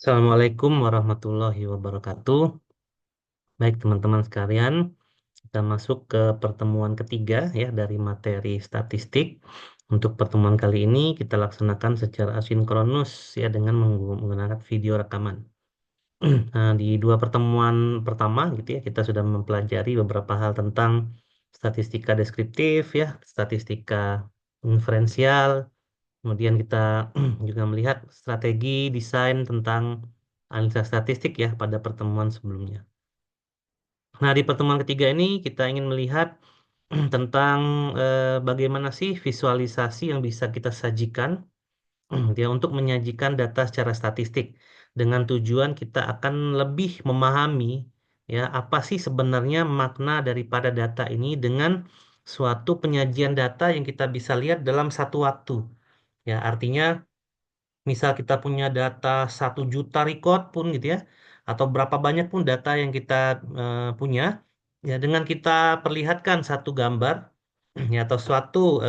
Assalamualaikum warahmatullahi wabarakatuh. Baik teman-teman sekalian, kita masuk ke pertemuan ketiga ya dari materi statistik. Untuk pertemuan kali ini kita laksanakan secara asinkronus ya dengan menggunakan video rekaman. Nah, di dua pertemuan pertama gitu ya kita sudah mempelajari beberapa hal tentang statistika deskriptif ya, statistika inferensial. Kemudian kita juga melihat strategi desain tentang analisa statistik ya pada pertemuan sebelumnya. Nah, di pertemuan ketiga ini kita ingin melihat tentang bagaimana sih visualisasi yang bisa kita sajikan ya untuk menyajikan data secara statistik dengan tujuan kita akan lebih memahami ya apa sih sebenarnya makna daripada data ini dengan suatu penyajian data yang kita bisa lihat dalam satu waktu. Ya, artinya misal kita punya data 1 juta record pun gitu ya, atau berapa banyak pun data yang kita punya, ya dengan kita perlihatkan satu gambar ya, atau suatu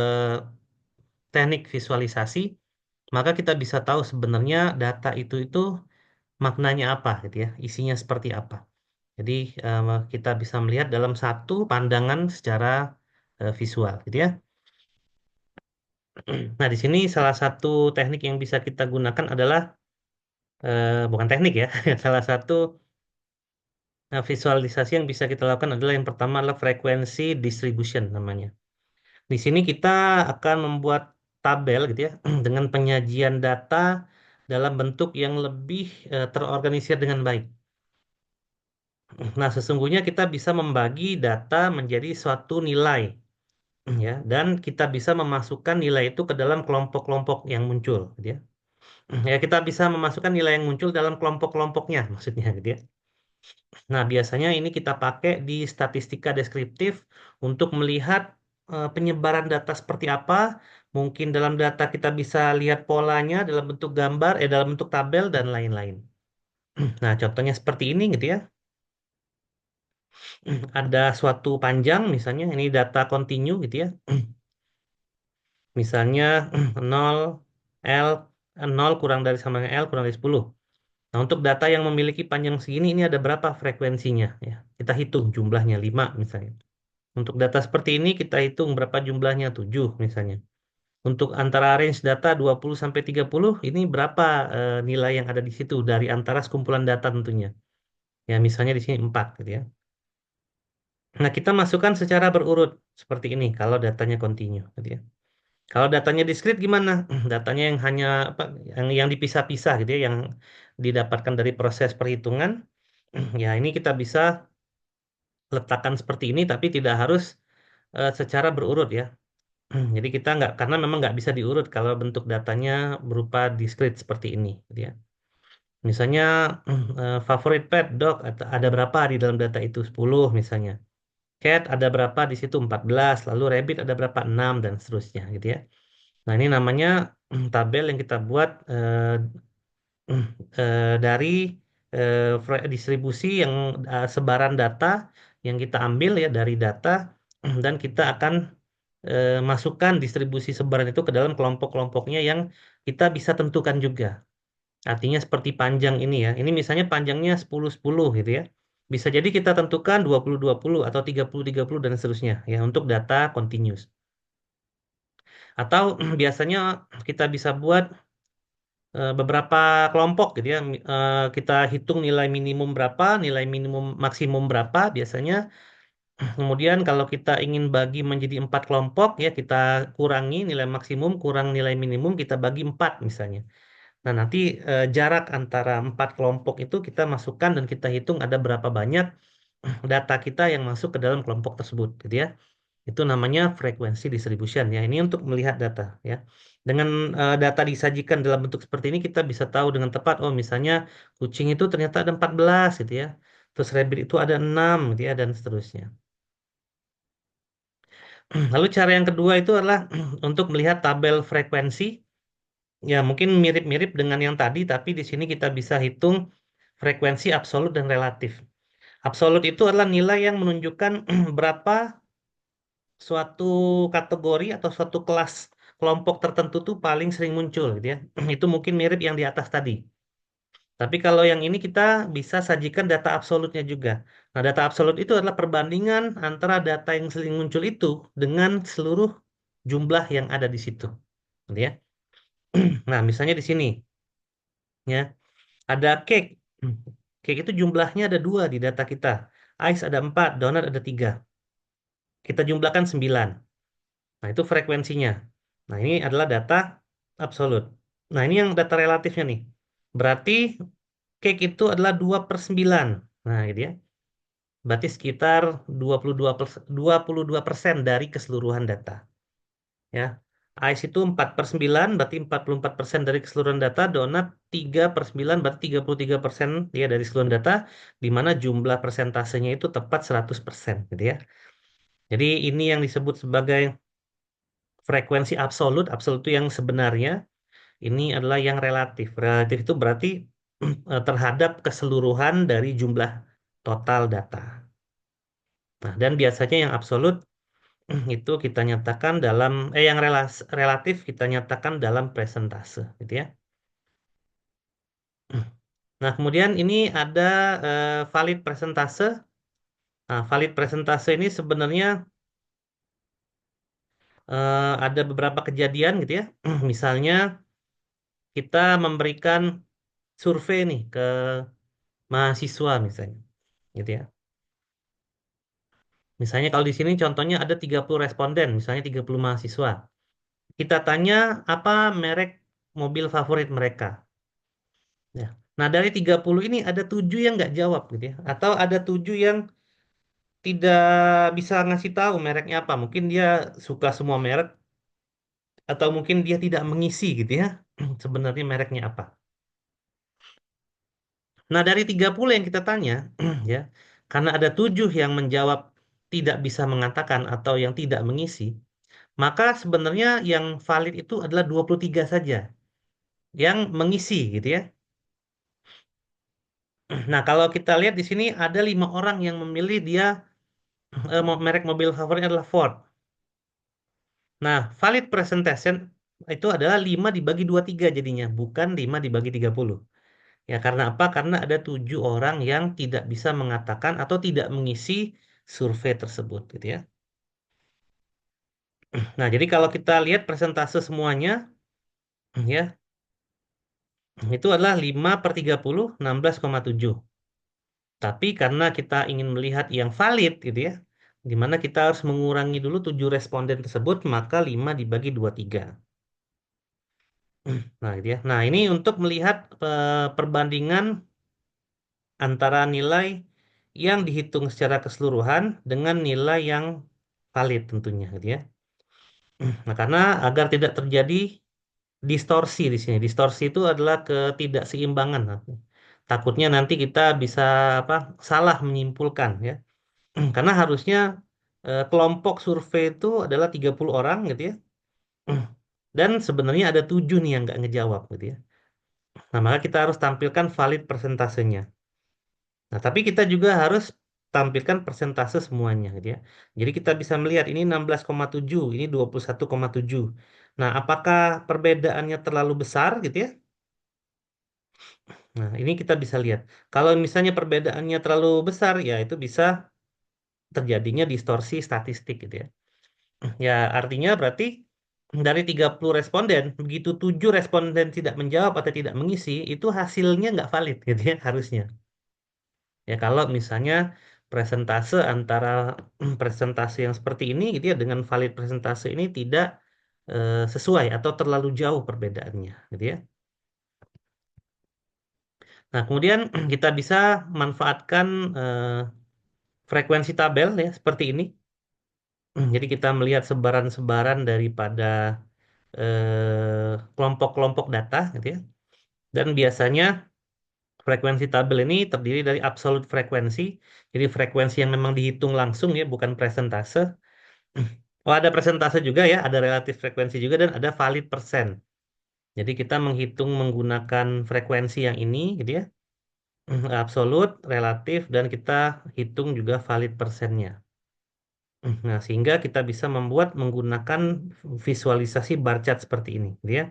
teknik visualisasi, maka kita bisa tahu sebenarnya data itu maknanya apa gitu ya, isinya seperti apa. Jadi kita bisa melihat dalam satu pandangan secara visual gitu ya. Nah, di sini salah satu teknik yang bisa kita gunakan adalah bukan teknik ya. Salah satu visualisasi yang bisa kita lakukan adalah yang pertama adalah frekuensi distribution namanya. Di sini kita akan membuat tabel gitu ya dengan penyajian data dalam bentuk yang lebih terorganisir dengan baik. Nah, sesungguhnya kita bisa membagi data menjadi suatu nilai ya dan kita bisa memasukkan nilai itu ke dalam kelompok-kelompok yang muncul gitu ya. Ya, kita bisa memasukkan nilai yang muncul dalam kelompok-kelompoknya maksudnya gitu ya. Nah, biasanya ini kita pakai di statistika deskriptif untuk melihat penyebaran data seperti apa. Mungkin dalam data kita bisa lihat polanya dalam bentuk gambar, dalam bentuk tabel dan lain-lain. Nah, contohnya seperti ini gitu ya. Ada suatu panjang, misalnya ini data kontinu gitu ya. Misalnya 0, L, 0 kurang dari sama dengan L kurang dari 10. Nah, untuk data yang memiliki panjang segini, ini ada berapa frekuensinya ya. Kita hitung jumlahnya 5 misalnya. Untuk data seperti ini kita hitung berapa jumlahnya 7 misalnya. Untuk antara range data 20 sampai 30 ini berapa nilai yang ada di situ dari antara sekumpulan data tentunya. Ya misalnya di sini 4 gitu ya. Nah, kita masukkan secara berurut seperti ini kalau datanya continue gitu ya. Kalau datanya discrete gimana? Datanya yang hanya apa yang dipisah-pisah gitu ya yang didapatkan dari proses perhitungan. Ya, ini kita bisa letakkan seperti ini tapi tidak harus secara berurut ya. Jadi kita nggak, karena memang nggak bisa diurut kalau bentuk datanya berupa discrete seperti ini, gitu ya. Misalnya favorite pet dog ada berapa di dalam data itu 10 misalnya. Cat ada berapa di situ 14, lalu rabbit ada berapa 6 dan seterusnya, gitu ya. Nah ini namanya tabel yang kita buat dari distribusi yang sebaran data yang kita ambil ya dari data dan kita akan masukkan distribusi sebaran itu ke dalam kelompok-kelompoknya yang kita bisa tentukan juga. Artinya seperti panjang ini ya. Ini misalnya panjangnya 10-10 gitu ya. Bisa jadi kita tentukan 20-20 atau 30-30 dan seterusnya ya untuk data continuous. Atau biasanya kita bisa buat beberapa kelompok gitu ya. Kita hitung nilai minimum berapa, nilai minimum maksimum berapa biasanya. Kemudian kalau kita ingin bagi menjadi 4 kelompok ya kita kurangi nilai maksimum kurang nilai minimum kita bagi 4 misalnya. Nah nanti jarak antara 4 kelompok itu kita masukkan dan kita hitung ada berapa banyak data kita yang masuk ke dalam kelompok tersebut gitu ya. Itu namanya frekuensi distribution ya. Ini untuk melihat data ya. Dengan data disajikan dalam bentuk seperti ini kita bisa tahu dengan tepat oh misalnya kucing itu ternyata ada 14 gitu ya. Terus rabbit itu ada 6 gitu ya dan seterusnya. Lalu cara yang kedua itu adalah untuk melihat tabel frekuensi. Ya, mungkin mirip-mirip dengan yang tadi, tapi di sini kita bisa hitung frekuensi absolut dan relatif. Absolut itu adalah nilai yang menunjukkan berapa suatu kategori atau suatu kelas kelompok tertentu tuh paling sering muncul, gitu ya. Itu mungkin mirip yang di atas tadi. Tapi kalau yang ini kita bisa sajikan data absolutnya juga. Nah, data absolut itu adalah perbandingan antara data yang sering muncul itu dengan seluruh jumlah yang ada di situ. Gitu ya. Nah, misalnya di sini ya, ada cake. Cake itu jumlahnya ada dua di data kita. Ice ada empat, donat ada tiga. Kita jumlahkan 9. Nah, itu frekuensinya. Nah, ini adalah data absolut. Nah, ini yang data relatifnya nih. Berarti cake itu adalah 2/9. Nah, gitu ya. Berarti sekitar 22% dari keseluruhan data. Ya. Ice itu 4/9, berarti 44% dari keseluruhan data. Donat 3/9, berarti 33% ya dari keseluruhan data, di mana jumlah persentasenya itu tepat 100%. Gitu ya. Jadi ini yang disebut sebagai frekuensi absolut. Absolut itu yang sebenarnya. Ini adalah yang relatif. Relatif itu berarti terhadap keseluruhan dari jumlah total data. Nah, dan biasanya yang absolut itu kita nyatakan dalam yang relatif kita nyatakan dalam presentase, gitu ya. Nah, kemudian ini ada valid presentase. Nah, valid presentase ini sebenarnya ada beberapa kejadian gitu ya. Misalnya kita memberikan survei nih ke mahasiswa misalnya, gitu ya. Misalnya kalau di sini contohnya ada 30 responden, misalnya 30 mahasiswa. Kita tanya apa merek mobil favorit mereka. Ya. Nah, dari 30 ini ada 7 yang nggak jawab gitu ya. Atau ada 7 yang tidak bisa ngasih tahu mereknya apa. Mungkin dia suka semua merek atau mungkin dia tidak mengisi gitu ya. Sebenarnya mereknya apa. Nah, dari 30 yang kita tanya ya, karena ada 7 yang menjawab tidak bisa mengatakan atau yang tidak mengisi, maka sebenarnya yang valid itu adalah 23 saja yang mengisi gitu ya. Nah, kalau kita lihat di sini ada 5 orang yang memilih dia merek mobil favoritnya adalah Ford. Nah, valid presentation itu adalah 5 dibagi 23 jadinya, bukan 5 dibagi 30. Ya, karena apa? Karena ada 7 orang yang tidak bisa mengatakan atau tidak mengisi survei tersebut gitu ya. Nah, jadi kalau kita lihat presentase semuanya ya, itu adalah 5/30, 16,7. Tapi karena kita ingin melihat yang valid gitu ya, di mana kita harus mengurangi dulu 7 responden tersebut, maka 5 dibagi 23. Nah, gitu ya. Nah, ini untuk melihat perbandingan antara nilai yang dihitung secara keseluruhan dengan nilai yang valid tentunya gitu ya. Nah, karena agar tidak terjadi distorsi di sini. Distorsi itu adalah ketidakseimbangan. Takutnya nanti kita bisa apa salah menyimpulkan ya. Karena harusnya kelompok survei itu adalah 30 orang gitu ya. Dan sebenarnya ada 7 nih yang nggak ngejawab gitu ya. Nah, maka kita harus tampilkan valid persentasenya. Nah, tapi kita juga harus tampilkan persentase semuanya gitu ya. Jadi kita bisa melihat ini 16,7, ini 21,7. Nah, apakah perbedaannya terlalu besar gitu ya? Nah, ini kita bisa lihat. Kalau misalnya perbedaannya terlalu besar, ya itu bisa terjadinya distorsi statistik gitu ya. Ya, artinya berarti dari 30 responden, begitu 7 responden tidak menjawab atau tidak mengisi, itu hasilnya nggak valid gitu ya harusnya. Ya, kalau misalnya presentase antara presentase yang seperti ini gitu ya dengan valid presentase ini tidak sesuai atau terlalu jauh perbedaannya gitu ya. Nah, kemudian kita bisa manfaatkan frekuensi tabel ya seperti ini. Jadi kita melihat sebaran-sebaran daripada kelompok-kelompok data gitu ya. Dan biasanya frekuensi tabel ini terdiri dari absolut frekuensi. Jadi frekuensi yang memang dihitung langsung ya, bukan presentase. Oh, ada presentase juga ya, ada relatif frekuensi juga dan ada valid persen. Jadi kita menghitung menggunakan frekuensi yang ini gitu ya. Absolut, relatif, dan kita hitung juga valid persennya. Nah, sehingga kita bisa membuat menggunakan visualisasi bar chart seperti ini, gitu ya.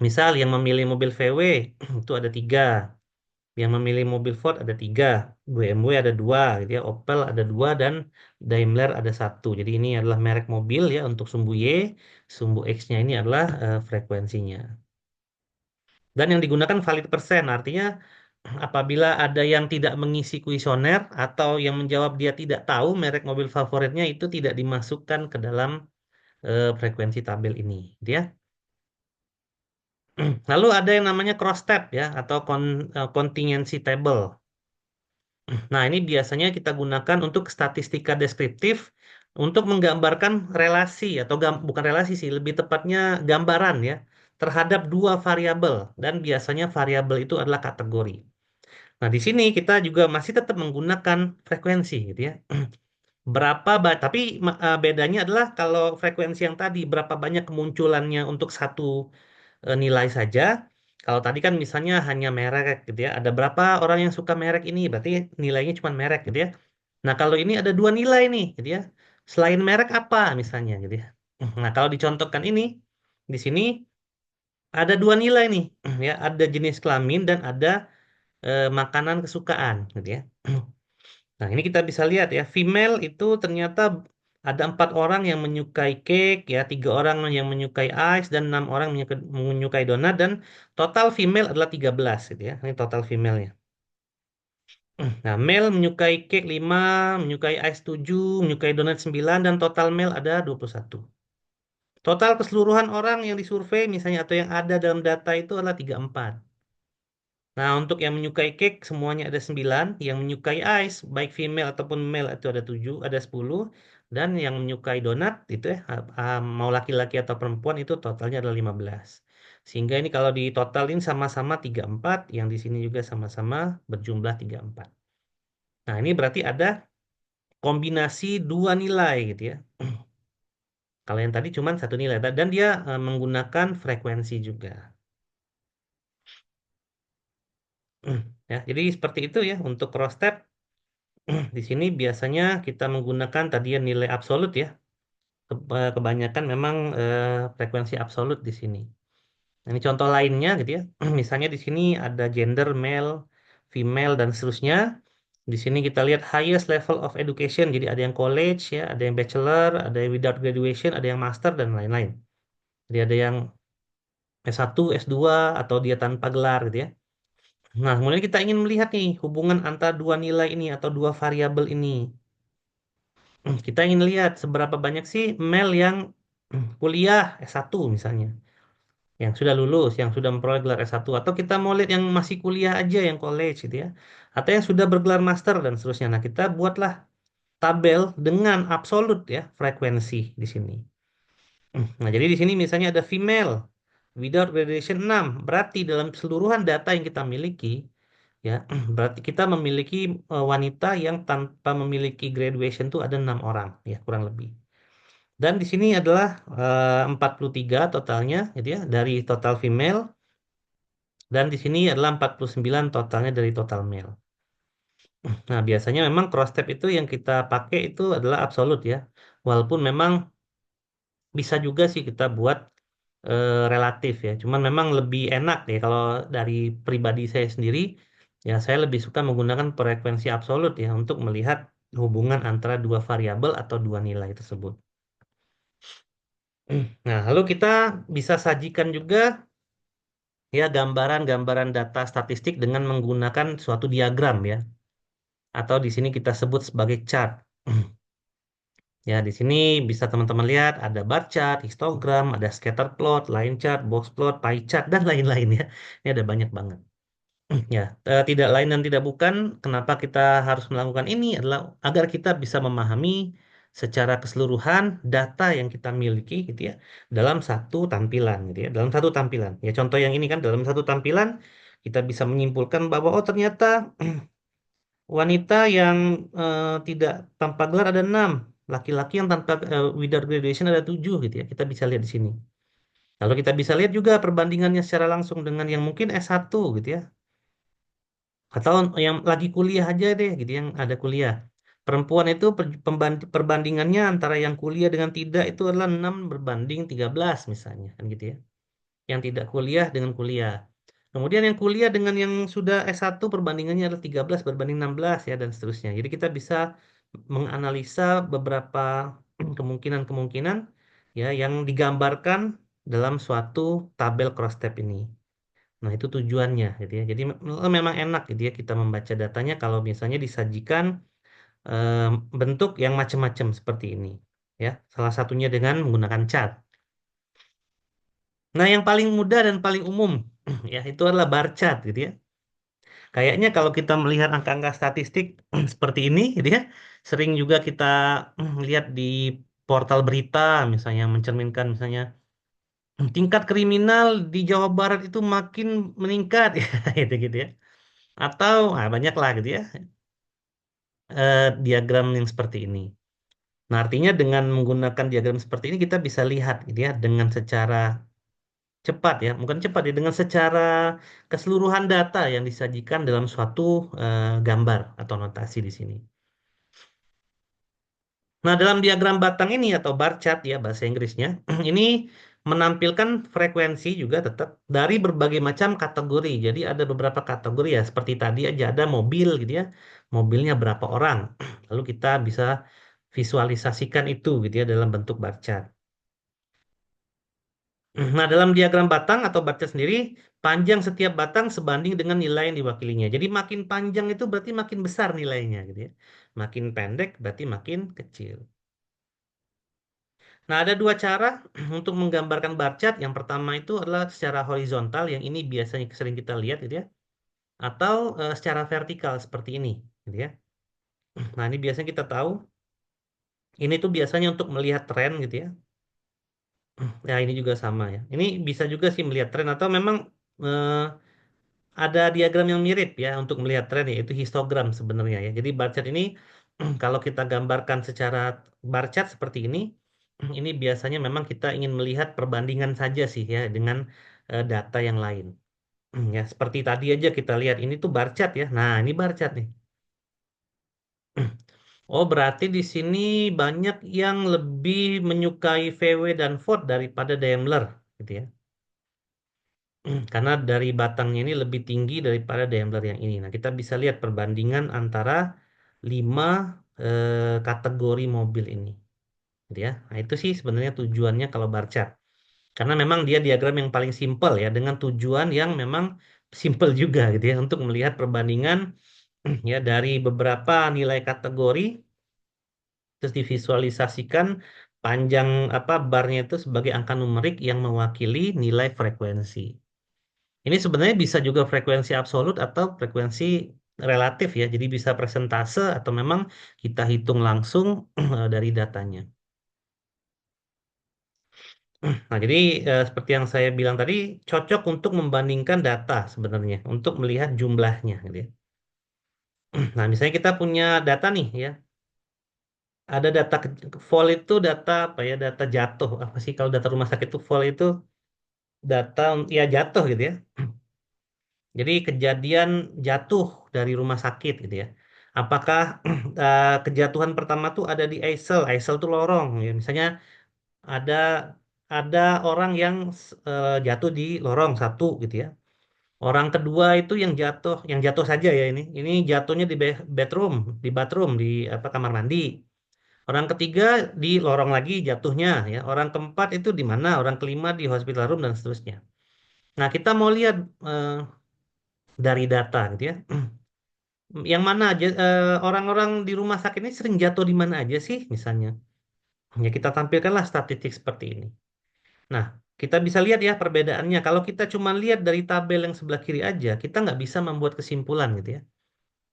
Misal yang memilih mobil VW itu ada tiga, yang memilih mobil Ford ada tiga, BMW ada dua, gitu ya, Opel ada dua, dan Daimler ada satu. Jadi ini adalah merek mobil ya untuk sumbu Y, sumbu X-nya ini adalah frekuensinya. Dan yang digunakan valid persen, artinya apabila ada yang tidak mengisi kuesioner atau yang menjawab dia tidak tahu merek mobil favoritnya itu tidak dimasukkan ke dalam frekuensi tabel ini, gitu ya. Lalu ada yang namanya cross tab ya atau contingency table. Nah, ini biasanya kita gunakan untuk statistika deskriptif untuk menggambarkan relasi atau bukan relasi sih, lebih tepatnya gambaran ya terhadap dua variabel dan biasanya variabel itu adalah kategori. Nah, di sini kita juga masih tetap menggunakan frekuensi gitu ya. Tapi bedanya adalah kalau frekuensi yang tadi berapa banyak kemunculannya untuk satu nilai saja. Kalau tadi kan misalnya hanya merek gitu ya. Ada berapa orang yang suka merek ini, berarti nilainya cuma merek gitu ya. Nah, kalau ini ada dua nilai nih gitu ya. Selain merek apa misalnya gitu ya. Nah, kalau dicontohkan ini di sini ada dua nilai nih ya, ada jenis kelamin dan ada makanan kesukaan gitu ya. Nah, ini kita bisa lihat ya, female itu ternyata ada empat orang yang menyukai cake, ya, tiga orang yang menyukai ice, dan enam orang menyukai donat, dan total female adalah 13, gitu ya. Ini total female-nya. Nah, male menyukai cake 5, menyukai ice 7, menyukai donat 9, dan total male ada 21. Total keseluruhan orang yang disurvei misalnya atau yang ada dalam data itu adalah 34. Nah, untuk yang menyukai cake semuanya ada 9, yang menyukai ice baik female ataupun male itu ada 7, ada 10, dan yang menyukai donat itu ya mau laki-laki atau perempuan itu totalnya adalah 15. Sehingga ini kalau di totalin sama-sama 34, yang di sini juga sama-sama berjumlah 34. Nah, ini berarti ada kombinasi dua nilai gitu ya. Kalau yang tadi cuma satu nilai dan dia menggunakan frekuensi juga. Ya, jadi seperti itu ya untuk cross tab. Di sini biasanya kita menggunakan tadi ya nilai absolut ya. Kebanyakan memang frekuensi absolut di sini. Nah, ini contoh lainnya gitu ya. Misalnya di sini ada gender male, female dan seterusnya. Di sini kita lihat highest level of education. Jadi ada yang college ya, ada yang bachelor, ada yang without graduation, ada yang master dan lain-lain. Jadi ada yang S1, S2 atau dia tanpa gelar gitu ya. Nah, kemudian kita ingin melihat nih hubungan antara dua nilai ini atau dua variabel ini. Kita ingin lihat seberapa banyak sih male yang kuliah S1 misalnya, yang sudah lulus, yang sudah memperoleh gelar S1, atau kita mau lihat yang masih kuliah aja, yang college gitu ya, atau yang sudah bergelar master dan seterusnya. Nah, kita buatlah tabel dengan absolut ya frekuensi di sini. Nah, jadi di sini misalnya ada female without graduation 6, berarti dalam keseluruhan data yang kita miliki ya, berarti kita memiliki wanita yang tanpa memiliki graduation itu ada 6 orang ya kurang lebih. Dan di sini adalah 43 totalnya gitu ya dari total female, dan di sini adalah 49 totalnya dari total male. Nah, biasanya memang cross tab itu yang kita pakai itu adalah absolut ya. Walaupun memang bisa juga sih kita buat relatif ya. Cuman memang lebih enak ya kalau dari pribadi saya sendiri ya, saya lebih suka menggunakan frekuensi absolut ya untuk melihat hubungan antara dua variabel atau dua nilai tersebut. Nah, lalu kita bisa sajikan juga ya gambaran-gambaran data statistik dengan menggunakan suatu diagram ya, atau di sini kita sebut sebagai chart. Ya, di sini bisa teman-teman lihat ada bar chart, histogram, ada scatter plot, line chart, box plot, pie chart, dan lain-lain ya. Ini ada banyak banget. Ya, tidak lain dan tidak bukan, kenapa kita harus melakukan ini adalah agar kita bisa memahami secara keseluruhan data yang kita miliki gitu ya dalam satu tampilan gitu ya, dalam satu tampilan. Ya, contoh yang ini kan dalam satu tampilan kita bisa menyimpulkan bahwa oh ternyata wanita yang tidak tanpa gelar ada 6, laki-laki yang tanpa without graduation ada 7 gitu ya. Kita bisa lihat di sini. Lalu kita bisa lihat juga perbandingannya secara langsung dengan yang mungkin S1 gitu ya. Atau yang lagi kuliah aja deh gitu, yang ada kuliah. Perempuan itu perbandingannya antara yang kuliah dengan tidak itu adalah 6 berbanding 13 misalnya kan gitu ya. yang tidak kuliah dengan kuliah. Kemudian yang kuliah dengan yang sudah S1 perbandingannya adalah 13 berbanding 16 ya dan seterusnya. Jadi kita bisa menganalisa beberapa kemungkinan-kemungkinan ya yang digambarkan dalam suatu tabel cross tab ini. Nah, itu tujuannya gitu ya. Jadi memang enak gitu ya kita membaca datanya kalau misalnya disajikan em, bentuk yang macam-macam seperti ini ya. Salah satunya dengan menggunakan chart. Nah, yang paling mudah dan paling umum ya itu adalah bar chart gitu ya. Kayaknya kalau kita melihat angka-angka statistik seperti ini gitu ya, sering juga kita lihat di portal berita misalnya yang mencerminkan misalnya tingkat kriminal di Jawa Barat itu makin meningkat ya gitu gitu ya. Atau banyak lah gitu ya diagram yang seperti ini. Nah, artinya dengan menggunakan diagram seperti ini kita bisa lihat gitu ya dengan secara cepat ya, bukan cepat ya, dengan secara keseluruhan data yang disajikan dalam suatu gambar atau notasi di sini. Nah, dalam diagram batang ini atau bar chart ya bahasa Inggrisnya, ini menampilkan frekuensi juga tetap dari berbagai macam kategori. Jadi ada beberapa kategori ya, seperti tadi aja ada mobil gitu ya. Mobilnya berapa orang. Lalu kita bisa visualisasikan itu gitu ya dalam bentuk bar chart. Nah, dalam diagram batang atau bar chart sendiri, panjang setiap batang sebanding dengan nilai yang diwakilinya. Jadi makin panjang itu berarti makin besar nilainya gitu ya. Makin pendek berarti makin kecil. Nah, ada dua cara untuk menggambarkan bar chart. Yang pertama itu adalah secara horizontal, yang ini biasanya sering kita lihat gitu ya, atau secara vertikal seperti ini, gitu ya. Nah, ini biasanya kita tahu, ini tuh biasanya untuk melihat tren gitu ya. Ya, ini juga sama ya. Ini bisa juga sih melihat tren atau memang eh, ada diagram yang mirip ya untuk melihat tren yaitu histogram sebenarnya ya. Jadi bar chart ini kalau kita gambarkan secara bar chart seperti ini biasanya memang kita ingin melihat perbandingan saja sih ya dengan data yang lain. Ya, seperti tadi aja kita lihat ini tuh bar chart ya. Nah, ini bar chart nih. Oh, berarti di sini banyak yang lebih menyukai VW dan Ford daripada Daimler gitu ya. Karena dari batangnya ini lebih tinggi daripada Daimler yang ini. Nah, kita bisa lihat perbandingan antara 5 kategori mobil ini, gitu ya. Nah, itu sih sebenarnya tujuannya kalau bar chart. Karena memang dia diagram yang paling simpel ya, dengan tujuan yang memang simpel juga gitu ya, untuk melihat perbandingan ya dari beberapa nilai kategori, terus divisualisasikan panjang apa barnya itu sebagai angka numerik yang mewakili nilai frekuensi. Ini sebenarnya bisa juga frekuensi absolut atau frekuensi relatif ya. Jadi bisa persentase atau memang kita hitung langsung dari datanya. Nah, jadi seperti yang saya bilang tadi, cocok untuk membandingkan data sebenarnya, untuk melihat jumlahnya, gitu ya. Nah, misalnya kita punya data nih ya, ada data vol itu data apa ya, data jatuh. Apa sih kalau data rumah sakit itu vol itu data ya jatuh gitu ya. Jadi kejadian jatuh dari rumah sakit gitu ya. Apakah kejatuhan pertama tuh ada di Eisel, Eisel tuh lorong ya. Misalnya ada ada orang yang jatuh di lorong satu gitu ya. Orang kedua itu yang jatuh saja ya ini. Ini jatuhnya di bedroom, di bathroom, di apa kamar mandi. Orang ketiga di lorong lagi jatuhnya ya. Orang keempat itu di mana? Orang kelima di hospital room dan seterusnya. Nah, kita mau lihat eh, dari data gitu ya. Yang mana aja orang-orang di rumah sakit ini sering jatuh di mana aja sih misalnya. Ya kita tampilkanlah statistik seperti ini. Nah, kita bisa lihat ya perbedaannya. Kalau kita cuma lihat dari tabel yang sebelah kiri aja, kita nggak bisa membuat kesimpulan gitu ya.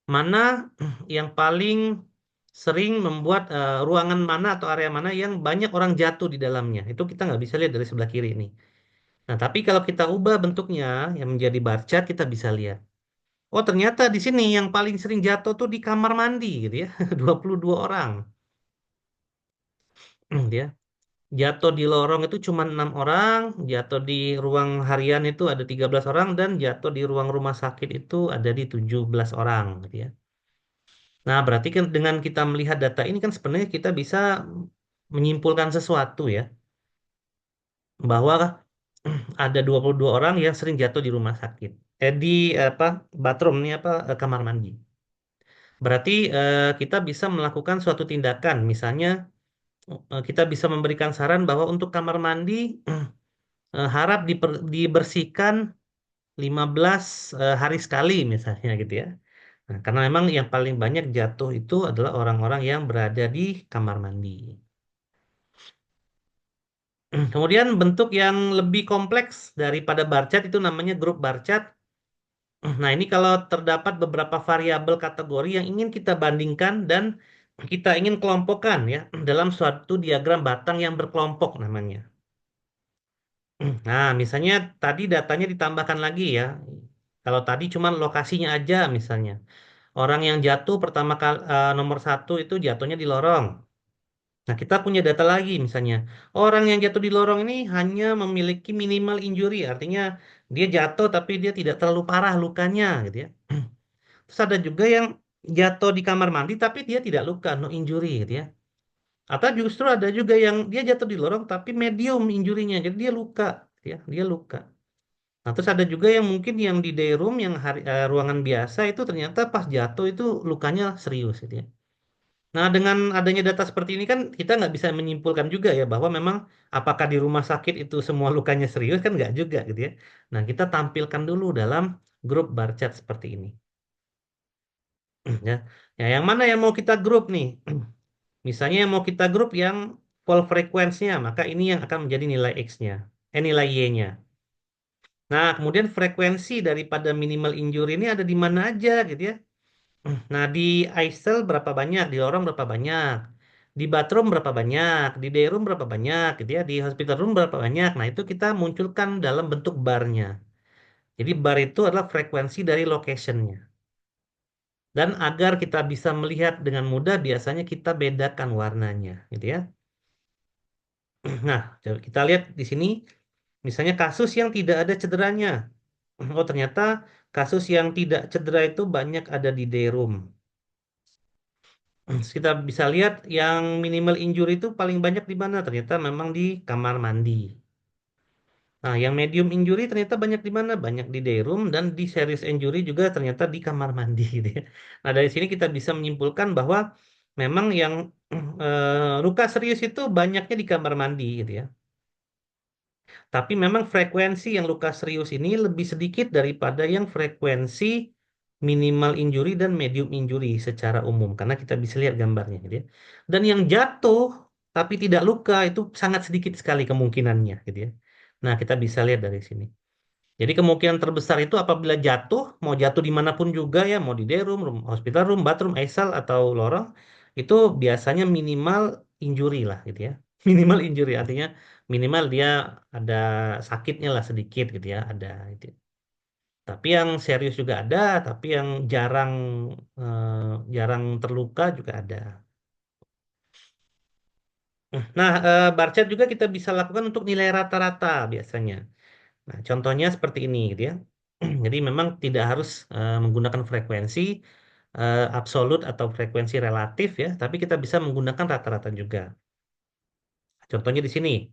Mana yang paling sering membuat ruangan mana atau area mana yang banyak orang jatuh di dalamnya. Itu kita nggak bisa lihat dari sebelah kiri ini. Nah, tapi kalau kita ubah bentuknya yang menjadi bar chart, kita bisa lihat. Oh, ternyata di sini yang paling sering jatuh tuh di kamar mandi gitu ya. 22 orang. Ya. Jatuh di lorong itu cuma 6 orang, jatuh di ruang harian itu ada 13 orang, dan jatuh di ruang rumah sakit itu ada di 17 orang gitu ya. Nah, berarti kan dengan kita melihat data ini kan sebenarnya kita bisa menyimpulkan sesuatu ya, bahwa ada 22 orang yang sering jatuh di rumah sakit. Di apa bathroom nih apa kamar mandi. Berarti kita bisa melakukan suatu tindakan, misalnya kita bisa memberikan saran bahwa untuk kamar mandi harap dibersihkan 15 hari sekali misalnya gitu ya. Nah, karena memang yang paling banyak jatuh itu adalah orang-orang yang berada di kamar mandi. Kemudian bentuk yang lebih kompleks daripada barcat itu namanya grup barcat. Nah, ini kalau terdapat beberapa variabel kategori yang ingin kita bandingkan dan kita ingin kelompokkan ya dalam suatu diagram batang yang berkelompok namanya. Nah, misalnya tadi datanya ditambahkan lagi ya. Kalau tadi cuma lokasinya aja misalnya. Orang yang jatuh pertama kali nomor satu itu jatuhnya di lorong. Nah, kita punya data lagi misalnya. Orang yang jatuh di lorong ini hanya memiliki minimal injury, artinya dia jatuh tapi dia tidak terlalu parah lukanya gitu ya. Terus ada juga yang jatuh di kamar mandi tapi dia tidak luka, no injury gitu ya. Atau justru ada juga yang dia jatuh di lorong tapi medium injurinya, jadi dia luka, gitu ya, dia luka. Nah, terus ada juga yang mungkin yang di day room, yang ruangan biasa itu ternyata pas jatuh itu lukanya serius gitu ya. Nah, dengan adanya data seperti ini kan kita nggak bisa menyimpulkan juga ya bahwa memang apakah di rumah sakit itu semua lukanya serius kan nggak juga gitu ya. Nah, kita tampilkan dulu dalam grup bar chat seperti ini. Ya. Ya, yang mana yang mau kita grup nih? Misalnya yang mau kita grup yang call frequency-nya, maka ini yang akan menjadi nilai X-nya, nilai Y-nya. Nah, kemudian frekuensi daripada minimal injury ini ada di mana aja gitu ya. Nah, di ISL berapa banyak, di lorong berapa banyak, di bathroom berapa banyak, di day room berapa banyak gitu ya, di hospital room berapa banyak. Nah, itu kita munculkan dalam bentuk barnya. Jadi bar itu adalah frekuensi dari location-nya. Dan agar kita bisa melihat dengan mudah, biasanya kita bedakan warnanya gitu ya. Nah, coba kita lihat di sini, misalnya kasus yang tidak ada cederanya. Oh, ternyata kasus yang tidak cedera itu banyak ada di day room. Kita bisa lihat yang minimal injury itu paling banyak di mana? Ternyata memang di kamar mandi. Nah, yang medium injury ternyata banyak di mana? Banyak di day room dan di serious injury juga ternyata di kamar mandi gitu ya. Nah, dari sini kita bisa menyimpulkan bahwa memang yang luka serius itu banyaknya di kamar mandi gitu ya. Tapi memang frekuensi yang luka serius ini lebih sedikit daripada yang frekuensi minimal injury dan medium injury secara umum. Karena kita bisa lihat gambarnya gitu ya. Dan yang jatuh tapi tidak luka itu sangat sedikit sekali kemungkinannya gitu ya. Nah, kita bisa lihat dari sini. Jadi kemungkinan terbesar itu apabila jatuh, mau jatuh dimanapun juga ya, mau di day room, hospital room, bathroom, ISAL atau lorong, itu biasanya minimal injury lah gitu ya. Minimal injury artinya minimal dia ada sakitnya lah sedikit gitu ya, ada itu. Tapi yang serius juga ada, tapi yang jarang terluka juga ada. Nah, barchat juga kita bisa lakukan untuk nilai rata-rata biasanya. Nah, contohnya seperti ini gitu ya. Jadi memang tidak harus menggunakan frekuensi absolut atau frekuensi relatif ya, tapi kita bisa menggunakan rata-rata juga. Contohnya di sini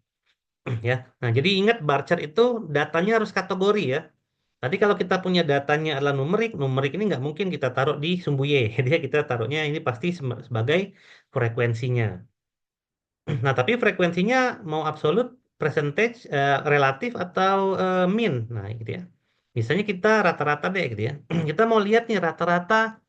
ya. Nah, jadi ingat bar chart itu datanya harus kategori ya. Tadi kalau kita punya datanya adalah numerik, numerik ini nggak mungkin kita taruh di sumbu Y. Jadi ya kita taruhnya ini pasti sebagai frekuensinya. Nah, tapi frekuensinya mau absolut, percentage, relatif atau mean. Nah, gitu ya. Misalnya kita rata-rata deh gitu ya. Kita mau lihat nih rata-rata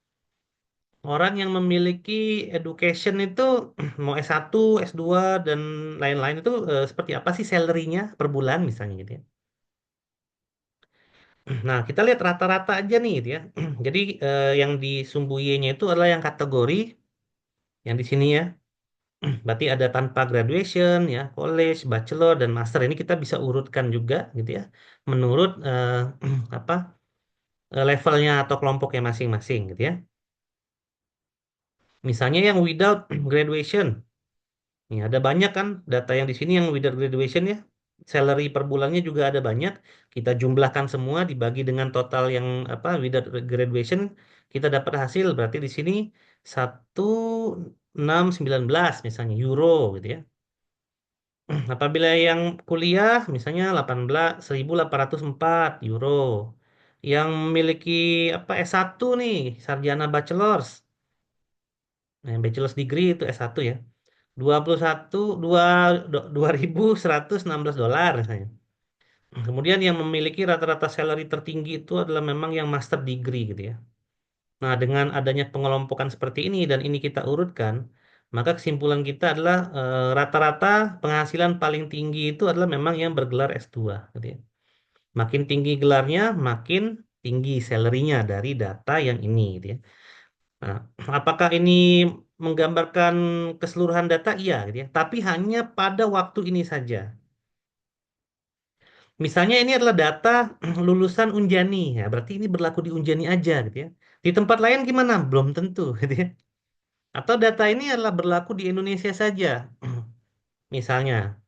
orang yang memiliki education itu mau S1, S2 dan lain-lain itu seperti apa sih salary-nya per bulan misalnya gitu ya. Nah, kita lihat rata-rata aja nih gitu ya. Jadi yang di sumbu Y-nya itu adalah yang kategori yang di sini ya. Berarti ada tanpa graduation ya, college, bachelor dan master ini kita bisa urutkan juga gitu ya. Menurut apa levelnya atau kelompoknya masing-masing gitu ya. Misalnya yang without graduation. Nih, ada banyak kan data yang di sini yang without graduation ya. Salary per bulannya juga ada banyak. Kita jumlahkan semua dibagi dengan total yang apa without graduation kita dapat hasil berarti di sini 1619 misalnya euro gitu ya. Apabila yang kuliah misalnya 18.804 euro. Yang memiliki apa S1 nih, sarjana bachelor's. Nah, yang bachelor's degree itu S1 ya. 21 2 $2.116 misalnya. Kemudian yang memiliki rata-rata salary tertinggi itu adalah memang yang master degree gitu ya. Nah, dengan adanya pengelompokan seperti ini dan ini kita urutkan, maka kesimpulan kita adalah rata-rata penghasilan paling tinggi itu adalah memang yang bergelar S2 gitu ya. Makin tinggi gelarnya, makin tinggi salary-nya dari data yang ini gitu ya. Nah, apakah ini menggambarkan keseluruhan data? Iya gitu ya. Tapi hanya pada waktu ini saja. Misalnya ini adalah data lulusan Unjani, ya berarti ini berlaku di Unjani aja gitu ya. Di tempat lain gimana? Belum tentu gitu ya. Atau data ini adalah berlaku di Indonesia saja. Misalnya,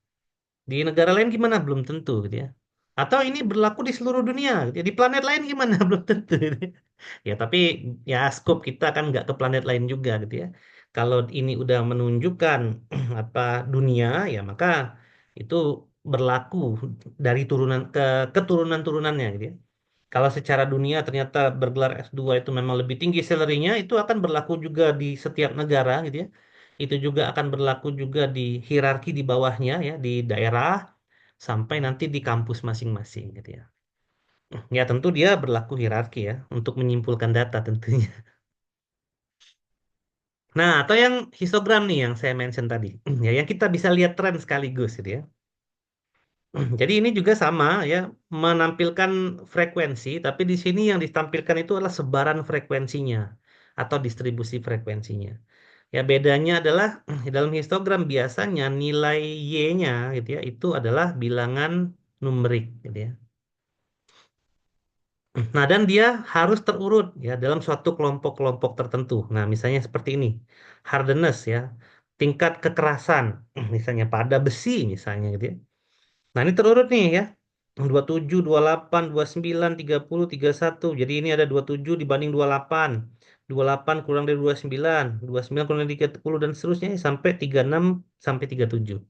di negara lain gimana? Belum tentu gitu ya. Atau ini berlaku di seluruh dunia gitu ya. Di planet lain gimana? Belum tentu gitu ya. Ya, tapi ya scope kita kan nggak ke planet lain juga gitu ya. Kalau ini udah menunjukkan apa dunia, ya maka itu berlaku dari turunan ke keturunan-turunannya gitu ya. Kalau secara dunia ternyata bergelar S2 itu memang lebih tinggi salary-nya, itu akan berlaku juga di setiap negara gitu ya. Itu juga akan berlaku juga di hierarki di bawahnya ya, di daerah sampai nanti di kampus masing-masing gitu ya. Ya tentu dia berlaku hierarki ya untuk menyimpulkan data tentunya. Nah, atau yang histogram nih yang saya mention tadi. Ya, yang kita bisa lihat tren sekaligus gitu ya. Jadi ini juga sama ya, menampilkan frekuensi, tapi di sini yang ditampilkan itu adalah sebaran frekuensinya atau distribusi frekuensinya. Ya bedanya adalah di dalam histogram biasanya nilai Y-nya gitu ya, itu adalah bilangan numerik gitu ya. Nah, dan dia harus terurut ya dalam suatu kelompok-kelompok tertentu. Nah, misalnya seperti ini. Hardness ya, tingkat kekerasan, misalnya pada besi misalnya gitu ya. Nah, ini terurut nih ya. 27, 28, 29, 30, 31. Jadi ini ada 27 dibanding 28. 28 kurang dari 29, 29 kurang dari 30 dan seterusnya sampai 36 sampai 37.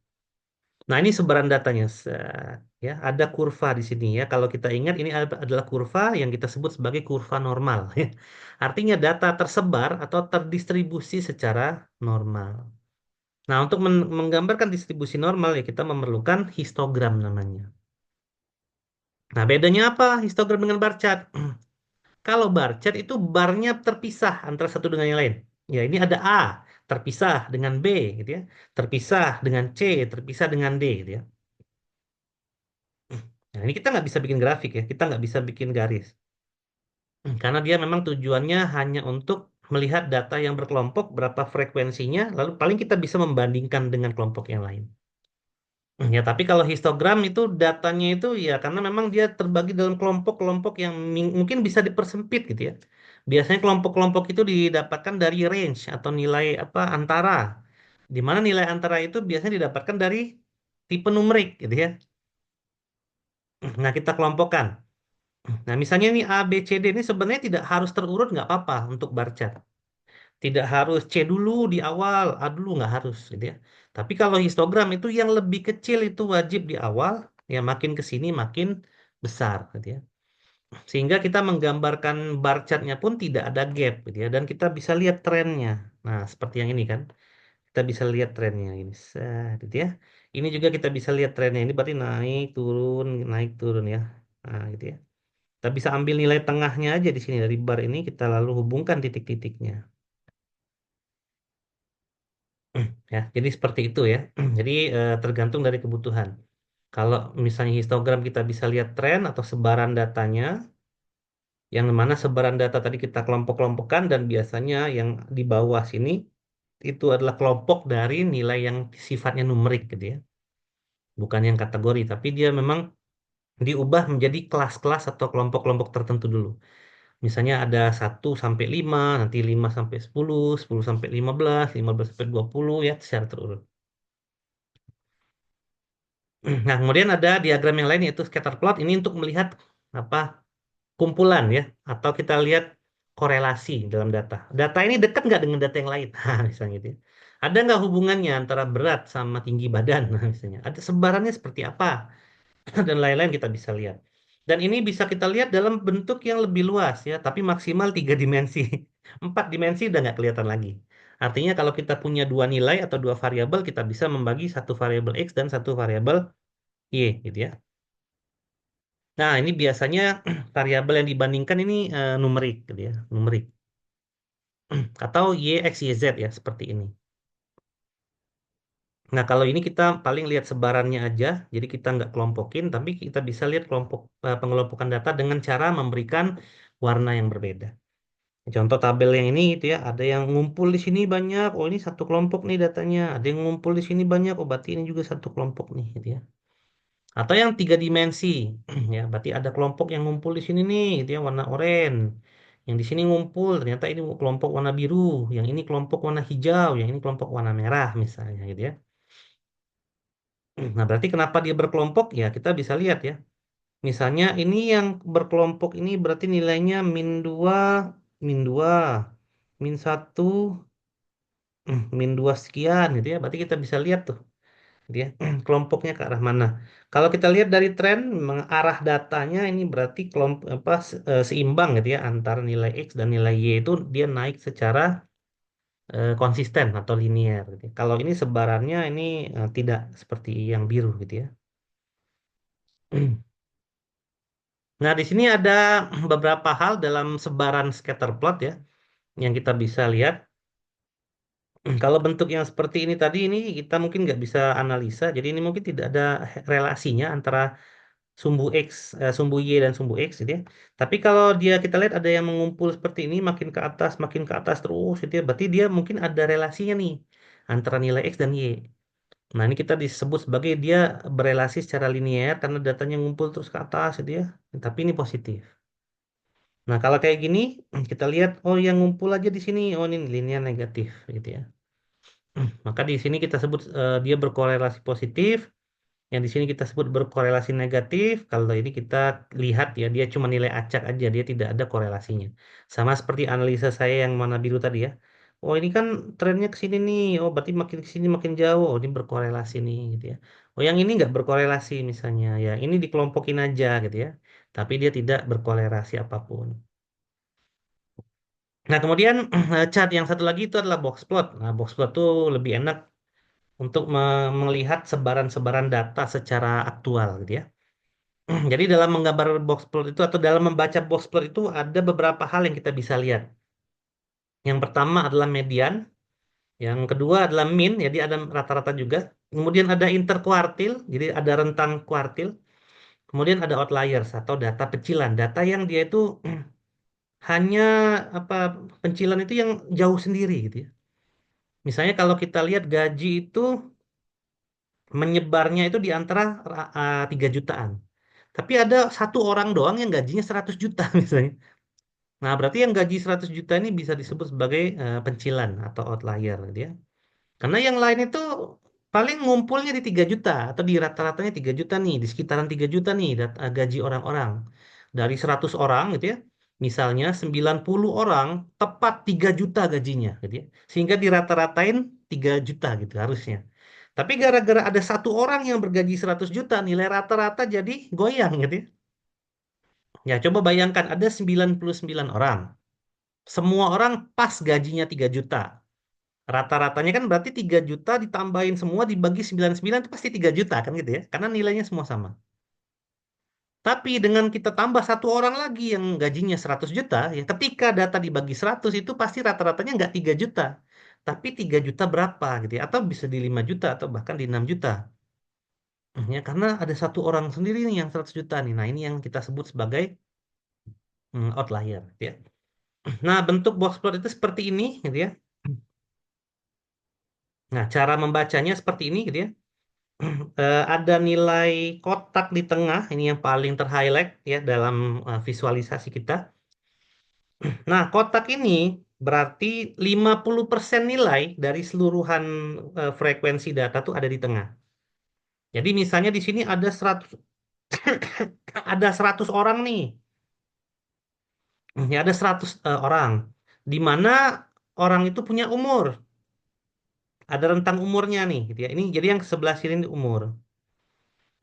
Nah, ini sebaran datanya. Ya, ada kurva di sini ya. Kalau kita ingat ini adalah kurva yang kita sebut sebagai kurva normal ya. Artinya data tersebar atau terdistribusi secara normal. Nah, untuk menggambarkan distribusi normal ya kita memerlukan histogram namanya. Nah, bedanya apa histogram dengan bar chart? Kalau bar chart itu barnya terpisah antara satu dengan yang lain. Ya, ini ada A terpisah dengan B gitu ya. Terpisah dengan C, terpisah dengan D gitu ya. Nah, ini kita nggak bisa bikin grafik ya, kita nggak bisa bikin garis. Karena dia memang tujuannya hanya untuk melihat data yang berkelompok, berapa frekuensinya, lalu paling kita bisa membandingkan dengan kelompok yang lain. Ya, tapi kalau histogram itu datanya itu ya karena memang dia terbagi dalam kelompok-kelompok yang mungkin bisa dipersempit gitu ya. Biasanya kelompok-kelompok itu didapatkan dari range atau nilai apa antara. Di mana nilai antara itu biasanya didapatkan dari tipe numerik gitu ya. Nah, kita kelompokkan. Nah, misalnya ini A, B, C, D ini sebenarnya tidak harus terurut nggak apa-apa untuk bar chart. Tidak harus C dulu di awal, A dulu nggak harus gitu ya. Tapi kalau histogram itu yang lebih kecil itu wajib di awal, ya makin ke sini makin besar gitu ya. Sehingga kita menggambarkan bar chartnya pun tidak ada gap gitu ya. Dan kita bisa lihat trennya. Nah, seperti yang ini kan. Kita bisa lihat trennya ini. Gitu ya. Ini juga kita bisa lihat trennya. Ini berarti naik turun ya. Nah, gitu ya. Kita bisa ambil nilai tengahnya aja di sini dari bar ini kita lalu hubungkan titik-titiknya. Ya, jadi seperti itu ya. Jadi tergantung dari kebutuhan. Kalau misalnya histogram kita bisa lihat tren atau sebaran datanya, yang mana sebaran data tadi kita kelompok-kelompokkan dan biasanya yang di bawah sini itu adalah kelompok dari nilai yang sifatnya numerik gitu ya. Bukan yang kategori, tapi dia memang diubah menjadi kelas-kelas atau kelompok-kelompok tertentu dulu. Misalnya ada 1 sampai 5, nanti 5 sampai 10, 10 sampai 15, 15 sampai 20 ya secara terurut. Nah, kemudian ada diagram yang lain yaitu scatter plot ini untuk melihat apa kumpulan ya atau kita lihat korelasi dalam data. Data ini dekat nggak dengan data yang lain? Nah, misalnya gitu ya. Ada nggak hubungannya antara berat sama tinggi badan? Nah, misalnya. Ada sebarannya seperti apa? Dan lain-lain kita bisa lihat. Dan ini bisa kita lihat dalam bentuk yang lebih luas ya, tapi maksimal 3 dimensi. 4 dimensi udah nggak kelihatan lagi. Artinya kalau kita punya dua nilai atau dua variabel, kita bisa membagi satu variabel X dan satu variabel Y gitu ya. Nah, ini biasanya variabel yang dibandingkan ini numerik gitu ya, numerik. Atau Y, X, Y, Z ya, seperti ini. Nah, kalau ini kita paling lihat sebarannya aja, jadi kita nggak kelompokin, tapi kita bisa lihat pengelompokan data dengan cara memberikan warna yang berbeda. Contoh tabel yang ini gitu ya, ada yang ngumpul di sini banyak, oh ini satu kelompok nih datanya. Ada yang ngumpul di sini banyak, oh berarti ini juga satu kelompok nih gitu ya. Atau yang 3 dimensi, ya berarti ada kelompok yang ngumpul di sini nih, gitu ya warna oranye. Yang di sini ngumpul, ternyata ini kelompok warna biru, yang ini kelompok warna hijau, yang ini kelompok warna merah misalnya gitu ya. Nah, berarti kenapa dia berkelompok? Ya, kita bisa lihat ya. Misalnya ini yang berkelompok ini berarti nilainya -2, -2, -1, -2 sekian gitu ya. Berarti kita bisa lihat tuh, gitu ya, kelompoknya ke arah mana. Kalau kita lihat dari tren, memang arah datanya ini berarti kelompok apa seimbang gitu ya antara nilai X dan nilai Y itu dia naik secara konsisten atau linear gitu ya. Kalau ini sebarannya ini tidak seperti yang biru gitu ya. Nah, di sini ada beberapa hal dalam sebaran scatter plot ya yang kita bisa lihat. Kalau bentuk yang seperti ini tadi ini kita mungkin nggak bisa analisa, jadi ini mungkin tidak ada relasinya antara sumbu X, sumbu Y dan sumbu X gitu ya. Tapi kalau dia kita lihat ada yang mengumpul seperti ini makin ke atas terus gitu ya, berarti dia mungkin ada relasinya nih antara nilai X dan Y. Nah, ini kita disebut sebagai dia berelasi secara linear karena datanya ngumpul terus ke atas gitu ya. Tapi ini positif. Nah, kalau kayak gini, kita lihat, oh yang ngumpul aja di sini, oh ini linear negatif, gitu ya. Maka di sini kita sebut dia berkorelasi positif, yang di sini kita sebut berkorelasi negatif. Kalau ini kita lihat ya, dia cuma nilai acak aja, dia tidak ada korelasinya. Sama seperti analisa saya yang mana biru tadi ya. Oh ini kan trennya ke sini nih, oh berarti makin ke sini makin jauh, oh ini berkorelasi nih, gitu ya. Oh yang ini nggak berkorelasi misalnya, ya ini dikelompokin aja gitu ya. Tapi dia tidak berkorelasi apapun. Nah, kemudian chart yang satu lagi itu adalah box plot. Nah, box plot itu lebih enak untuk melihat sebaran-sebaran data secara aktual gitu ya. Jadi dalam menggambar box plot itu atau dalam membaca box plot itu ada beberapa hal yang kita bisa lihat. Yang pertama adalah median, yang kedua adalah mean, jadi ada rata-rata juga. Kemudian ada interkuartil, jadi ada rentang kuartil. Kemudian ada outliers atau data pecilan, data yang dia itu hanya apa pencilan itu yang jauh sendiri gitu ya. Misalnya kalau kita lihat gaji itu menyebarnya itu di antara 3 jutaan. Tapi ada satu orang doang yang gajinya 100 juta misalnya. Nah, berarti yang gaji 100 juta ini bisa disebut sebagai pencilan atau outlier gitu ya. Karena yang lain itu paling ngumpulnya di 3 juta atau di rata-ratanya 3 juta nih, di sekitaran 3 juta nih gaji orang-orang. Dari 100 orang gitu ya. Misalnya 90 orang tepat 3 juta gajinya gitu ya. Sehingga dirata-ratain 3 juta gitu harusnya. Tapi gara-gara ada satu orang yang bergaji 100 juta, nilai rata-rata jadi goyang gitu ya. Ya, coba bayangkan ada 99 orang. Semua orang pas gajinya 3 juta. Rata-ratanya kan berarti 3 juta ditambahin semua dibagi 99 itu pasti 3 juta kan gitu ya. Karena nilainya semua sama. Tapi dengan kita tambah satu orang lagi yang gajinya 100 juta, ya ketika data dibagi 100 itu pasti rata-ratanya nggak 3 juta. Tapi 3 juta berapa gitu ya. Atau bisa di 5 juta atau bahkan di 6 juta. Ya, karena ada satu orang sendiri nih yang 100 juta nih. Nah, ini yang kita sebut sebagai outlier gitu ya. Nah, bentuk box plot itu seperti ini gitu ya. Nah, cara membacanya seperti ini gitu ya. Ada nilai kotak di tengah, ini yang paling terhighlight ya dalam visualisasi kita. Nah, kotak ini berarti 50% nilai dari seluruhan frekuensi data tuh ada di tengah. Jadi misalnya di sini ada 100 ada 100 orang nih. Ya ada 100 orang. Di mana orang itu punya umur. Ada rentang umurnya nih, gitu ya. Ini jadi yang sebelah sini ini umur.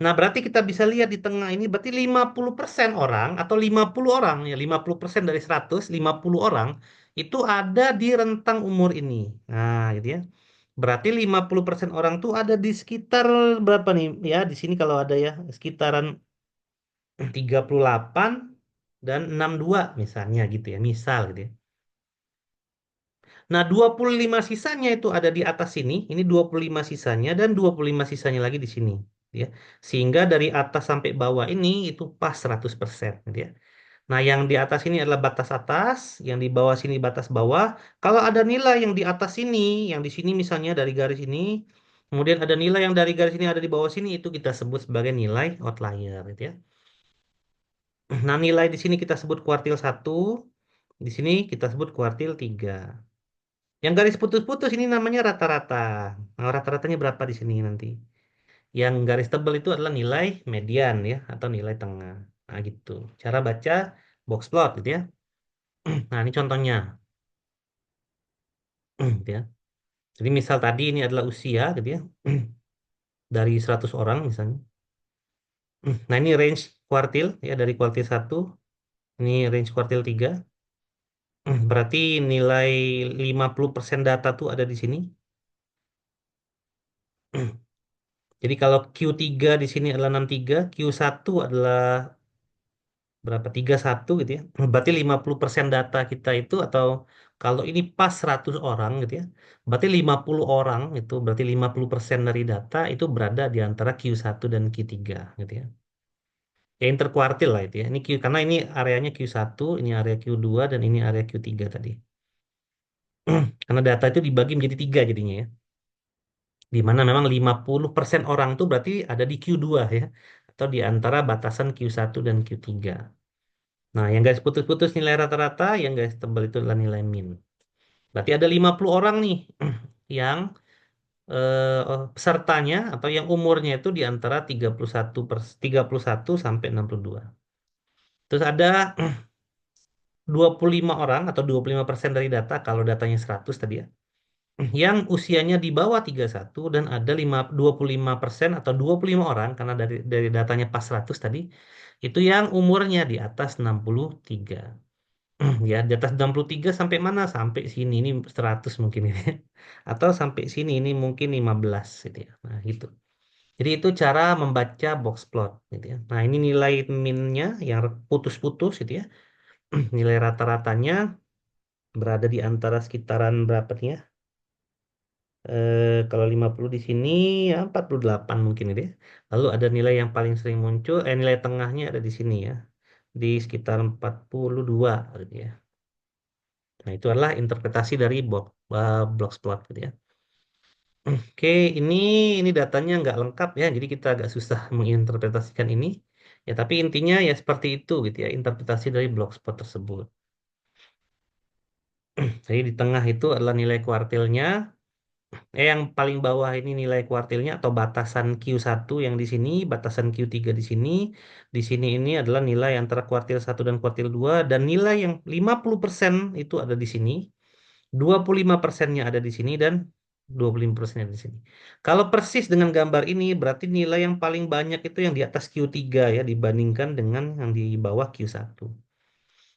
Nah, berarti kita bisa lihat di tengah ini berarti 50% orang atau 50 orang ya 50% dari 100, 50 orang itu ada di rentang umur ini. Nah, gitu ya. Berarti 50% orang tuh ada di sekitar berapa nih? Ya, di sini kalau ada ya sekitaran 38 dan 62 misalnya gitu ya. Misal gitu ya. Nah, 25 sisanya itu ada di atas sini. Ini 25 sisanya dan 25 sisanya lagi di sini. Ya. Sehingga dari atas sampai bawah ini itu pas 100%. Gitu ya. Nah, yang di atas ini adalah batas atas, yang di bawah sini batas bawah. Kalau ada nilai yang di atas sini, yang di sini misalnya dari garis ini, kemudian ada nilai yang dari garis ini ada di bawah sini, itu kita sebut sebagai nilai outlier. Gitu ya. Nah, nilai di sini kita sebut kuartil 1, di sini kita sebut kuartil 3. Yang garis putus-putus ini namanya rata-rata. Nah, rata-ratanya berapa di sini nanti? Yang garis tebal itu adalah nilai median ya atau nilai tengah. Nah, gitu. Cara baca box plot gitu ya. Nah, ini contohnya gitu ya. Jadi misal tadi ini adalah usia gitu ya. Dari 100 orang misalnya. Nah, ini range kuartil ya dari kuartil 1, ini range kuartil 3. Berarti nilai 50% data tuh ada di sini. Jadi kalau Q3 di sini adalah 63, Q1 adalah berapa 31 gitu ya. Berarti 50% data kita itu atau kalau ini pas 100 orang gitu ya. Berarti 50 orang itu berarti 50% dari data itu berada di antara Q1 dan Q3 gitu ya. Ya interkuartil lah itu ya. Ini Q karena ini areanya Q1, ini area Q2 dan ini area Q3 tadi. Karena data itu dibagi menjadi tiga jadinya ya. Di mana memang 50% orang itu berarti ada di Q2 ya. Atau di antara batasan Q1 dan Q3. Nah, yang garis putus-putus nilai rata-rata, yang garis tebal itu adalah nilai min. Berarti ada 50 orang nih yang pesertanya atau yang umurnya itu di antara 31 sampai 62. Terus ada 25 orang atau 25% dari data kalau datanya 100 tadi ya. Yang usianya di bawah 31 dan ada 25% atau 25 orang karena dari datanya pas 100 tadi itu yang umurnya di atas 63. Ya, di atas 63 sampai mana? Sampai sini ini 100 mungkin ini. Atau sampai sini ini mungkin 15 gitu ya. Nah, gitu. Jadi itu cara membaca box plot gitu ya. Nah, ini nilai minnya yang putus-putus gitu ya. Nilai rata-ratanya berada di antara sekitaran berapa nih ya? Kalau 50 di sini ya 48 mungkin itu ya. Lalu ada nilai yang paling sering muncul, nilai tengahnya ada di sini ya. Di sekitar 42 gitu ya. Nah, itu adalah interpretasi dari box plot gitu ya. Oke, ini datanya nggak lengkap ya, jadi kita agak susah menginterpretasikan ini. Ya, tapi intinya ya seperti itu gitu ya, interpretasi dari box plot tersebut. Jadi di tengah itu adalah nilai kuartilnya, yang paling bawah ini nilai kuartilnya atau batasan Q1 yang di sini, batasan Q3 di sini ini adalah nilai antara kuartil 1 dan kuartil 2 dan nilai yang 50% itu ada di sini. 25%-nya ada di sini dan 25% di sini. Kalau persis dengan gambar ini berarti nilai yang paling banyak itu yang di atas Q3 ya dibandingkan dengan yang di bawah Q1.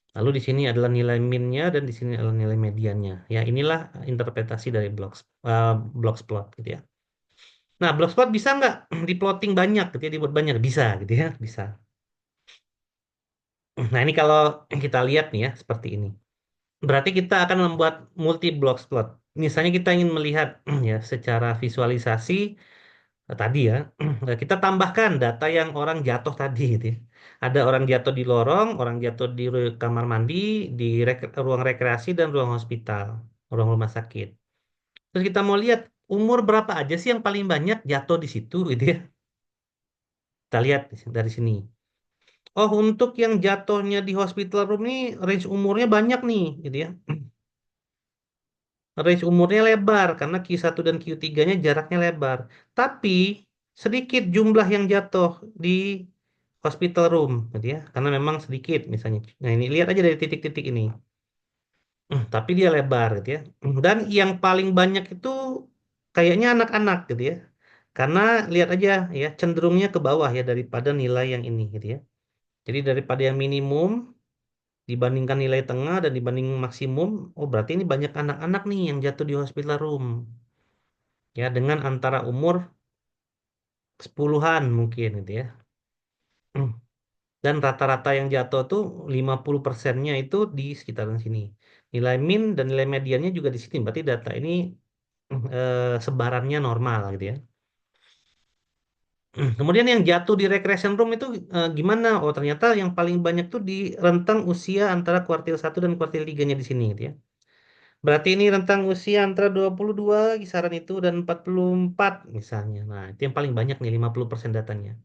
Lalu di sini adalah nilai minnya dan di sini adalah nilai mediannya. Ya, inilah interpretasi dari blocks plot gitu ya. Nah, blocks plot bisa nggak diplotting banyak gitu ya, dibuat banyak bisa gitu ya, bisa. Nah, ini kalau kita lihat nih ya seperti ini. Berarti kita akan membuat multi block plot. Misalnya kita ingin melihat ya secara visualisasi tadi ya, kita tambahkan data yang orang jatuh tadi gitu ya. Ada orang jatuh di lorong, orang jatuh di kamar mandi, di ruang rekreasi dan ruang hospital, ruang rumah sakit. Terus kita mau lihat umur berapa aja sih yang paling banyak jatuh di situ gitu ya. Kita lihat dari sini. Oh, untuk yang jatuhnya di hospital room ini range umurnya banyak nih gitu ya. Range umurnya lebar karena Q1 dan Q3-nya jaraknya lebar. Tapi sedikit jumlah yang jatuh di hospital room, gitu ya. Karena memang sedikit misalnya. Nah, ini lihat aja dari titik-titik ini. Tapi dia lebar gitu ya. Dan yang paling banyak itu kayaknya anak-anak gitu ya. Karena lihat aja ya cenderungnya ke bawah ya daripada nilai yang ini gitu ya. Jadi daripada yang minimum dibandingkan nilai tengah dan dibanding maksimum, oh berarti ini banyak anak-anak nih yang jatuh di hospital room. Ya dengan antara umur 10-an mungkin gitu ya. Dan rata-rata yang jatuh tuh 50%-nya itu di sekitaran sini. Nilai min dan nilai mediannya juga di sini. Berarti data ini sebarannya normal gitu ya. Kemudian yang jatuh di recreation room itu gimana? Oh, ternyata yang paling banyak tuh di rentang usia antara kuartil 1 dan kuartil 3-nya di sini gitu ya. Berarti ini rentang usia antara 22 kisaran itu dan 44 misalnya. Nah, itu yang paling banyak nih 50% datanya.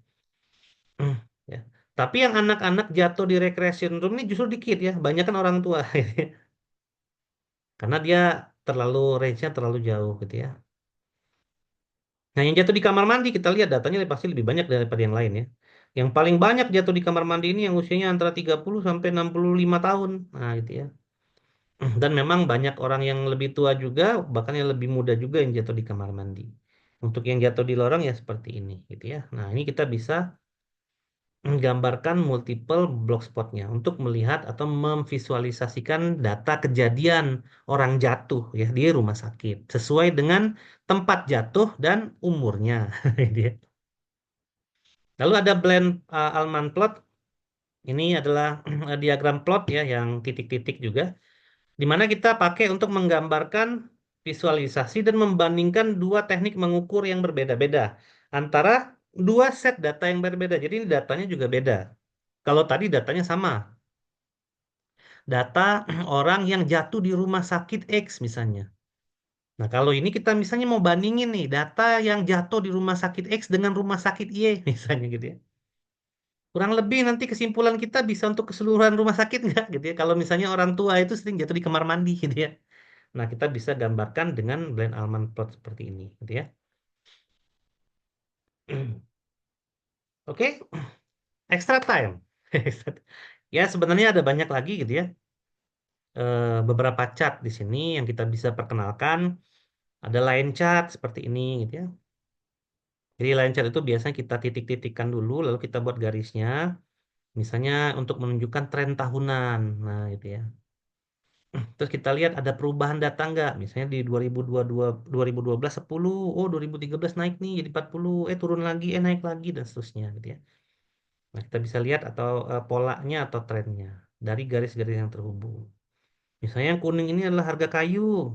Ya. Tapi yang anak-anak jatuh di recreation room ini justru dikit ya, banyak kan orang tua. Karena dia terlalu range-nya terlalu jauh gitu ya. Nah, yang jatuh di kamar mandi kita lihat datanya pasti lebih banyak daripada yang lain ya. Yang paling banyak jatuh di kamar mandi ini yang usianya antara 30 sampai 65 tahun. Nah, gitu ya. Dan memang banyak orang yang lebih tua juga, bahkan yang lebih muda juga yang jatuh di kamar mandi. Untuk yang jatuh di lorong ya seperti ini gitu ya. Nah, ini kita bisa menggambarkan multiple block spotnya untuk melihat atau memvisualisasikan data kejadian orang jatuh ya di rumah sakit sesuai dengan tempat jatuh dan umurnya. Gitu ya. Lalu ada blend Alman plot. Ini adalah diagram plot ya yang titik-titik juga, di mana kita pakai untuk menggambarkan visualisasi dan membandingkan dua teknik mengukur yang berbeda-beda antara dua set data yang berbeda. Jadi ini datanya juga beda. Kalau tadi datanya sama, data orang yang jatuh di rumah sakit X misalnya. Nah, kalau ini kita misalnya mau bandingin nih data yang jatuh di rumah sakit X dengan rumah sakit Y misalnya gitu ya. Kurang lebih nanti kesimpulan kita bisa untuk keseluruhan rumah sakit nggak gitu ya. Kalau misalnya orang tua itu sering jatuh di kamar mandi gitu ya. Nah, kita bisa gambarkan dengan blind Alman plot seperti ini gitu ya. Oke, extra time. Ya, sebenarnya ada banyak lagi gitu ya. Beberapa chart di sini yang kita bisa perkenalkan. Ada line chart seperti ini gitu ya. Jadi line chart itu biasanya kita titik-titikkan dulu, lalu kita buat garisnya. Misalnya untuk menunjukkan tren tahunan. Nah, itu ya. Terus kita lihat ada perubahan data nggak? Misalnya di 2012 10, oh 2013 naik nih jadi 40, turun lagi, naik lagi dan seterusnya gitu ya. Nah, kita bisa lihat atau polanya atau trennya dari garis-garis yang terhubung. Misalnya yang kuning ini adalah harga kayu,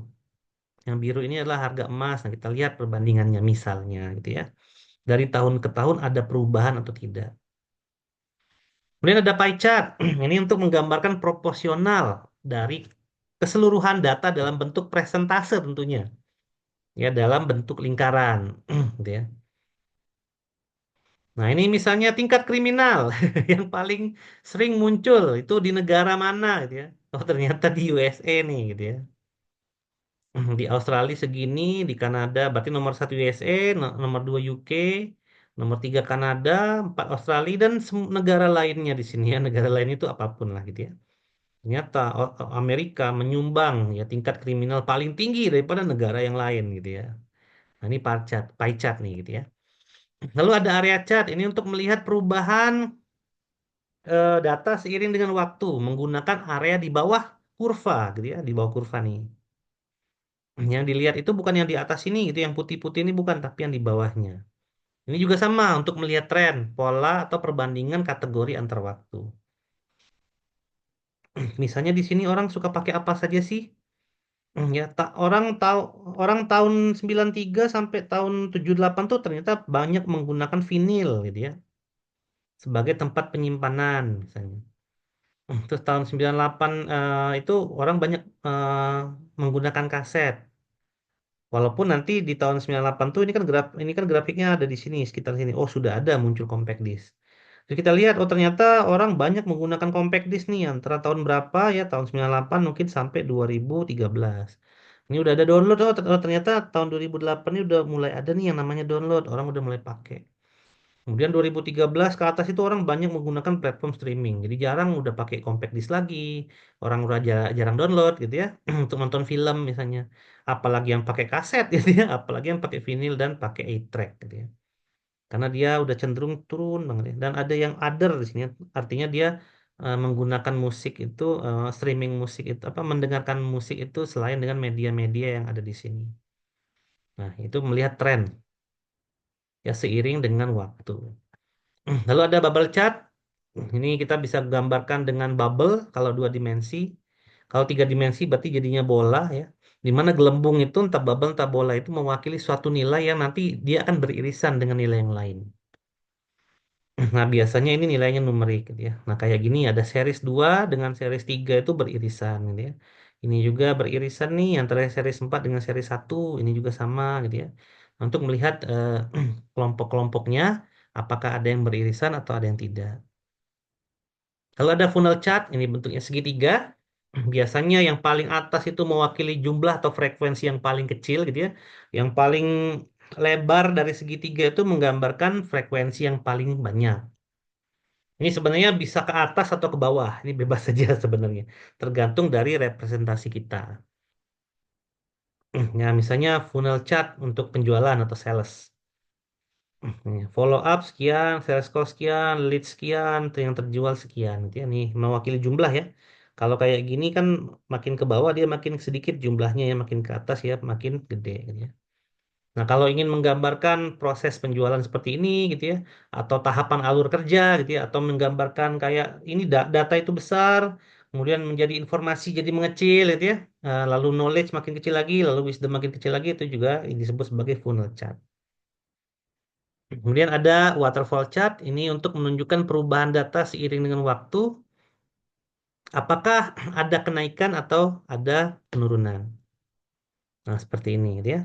yang biru ini adalah harga emas. Nah, kita lihat perbandingannya misalnya gitu ya. Dari tahun ke tahun ada perubahan atau tidak. Kemudian ada pie chart. Ini untuk menggambarkan proporsional dari keseluruhan data dalam bentuk presentase tentunya. Ya, dalam bentuk lingkaran. Gitu ya. Nah, ini misalnya tingkat kriminal yang paling sering muncul itu di negara mana gitu ya. Oh, ternyata di USA nih gitu ya. Di Australia segini, di Kanada berarti nomor satu USA, nomor dua UK, nomor tiga Kanada, empat Australia dan negara lainnya di sini ya. Negara lain itu apapun lah gitu ya. Ternyata Amerika menyumbang ya tingkat kriminal paling tinggi daripada negara yang lain gitu ya. Nah, ini pie chart nih gitu ya. Lalu ada area chart ini untuk melihat perubahan data seiring dengan waktu menggunakan area di bawah kurva gitu ya, di bawah kurva nih. Yang dilihat itu bukan yang di atas ini gitu, yang putih-putih ini bukan, tapi yang di bawahnya. Ini juga sama untuk melihat tren, pola atau perbandingan kategori antar waktu. Misalnya di sini orang suka pakai apa saja sih? Ya, orang tahun 93 sampai tahun 78 tuh ternyata banyak menggunakan vinil gitu ya sebagai tempat penyimpanan misalnya. Terus tahun 98 itu orang banyak menggunakan kaset. Walaupun nanti di tahun 98 tuh ini kan grafiknya ada di sini sekitar sini. Oh, sudah ada muncul compact disc. Jadi kita lihat oh ternyata orang banyak menggunakan compact disc nih antara tahun berapa ya tahun 98 mungkin sampai 2013. Ini udah ada download oh ternyata tahun 2008 ini udah mulai ada nih yang namanya download. Orang udah mulai pakai. Kemudian 2013 ke atas itu orang banyak menggunakan platform streaming. Jadi jarang udah pakai compact disc lagi. Orang udah jarang download gitu ya untuk nonton film misalnya. Apalagi yang pakai kaset gitu ya, apalagi yang pakai vinyl dan pakai 8 track gitu ya. Karena dia udah cenderung turun banget ya. Dan ada yang other di sini, artinya dia menggunakan musik itu streaming musik itu apa mendengarkan musik itu selain dengan media-media yang ada di sini. Nah, itu melihat tren ya seiring dengan waktu. Lalu ada bubble chart. Ini kita bisa gambarkan dengan bubble kalau 2 dimensi. Kalau 3 dimensi berarti jadinya bola ya. Di mana gelembung itu entah bubble entah bola itu mewakili suatu nilai yang nanti dia akan beririsan dengan nilai yang lain. Nah, biasanya ini nilainya numerik gitu ya. Nah, kayak gini ada series 2 dengan series 3 itu beririsan gitu ya. Ini juga beririsan nih antara series 4 dengan series 1, ini juga sama gitu ya. Untuk melihat kelompok-kelompoknya apakah ada yang beririsan atau ada yang tidak. Kalau ada funnel chart, ini bentuknya segitiga. Biasanya yang paling atas itu mewakili jumlah atau frekuensi yang paling kecil gitu ya. Yang paling lebar dari segitiga itu menggambarkan frekuensi yang paling banyak. Ini sebenarnya bisa ke atas atau ke bawah. Ini bebas saja sebenarnya. Tergantung dari representasi kita. Ya, misalnya funnel chart untuk penjualan atau sales. Follow up sekian, sales call sekian, lead sekian, itu yang terjual sekian. Gitu ya. Nih mewakili jumlah ya. Kalau kayak gini kan makin ke bawah dia makin sedikit jumlahnya ya, makin ke atas ya makin gede gitu ya. Nah, kalau ingin menggambarkan proses penjualan seperti ini gitu ya, atau tahapan alur kerja gitu ya, atau menggambarkan kayak ini data itu besar, kemudian menjadi informasi jadi mengecil gitu ya, lalu knowledge makin kecil lagi, lalu wisdom makin kecil lagi itu juga disebut sebagai funnel chart. Kemudian ada waterfall chart, ini untuk menunjukkan perubahan data seiring dengan waktu, apakah ada kenaikan atau ada penurunan. Nah, seperti ini gitu ya.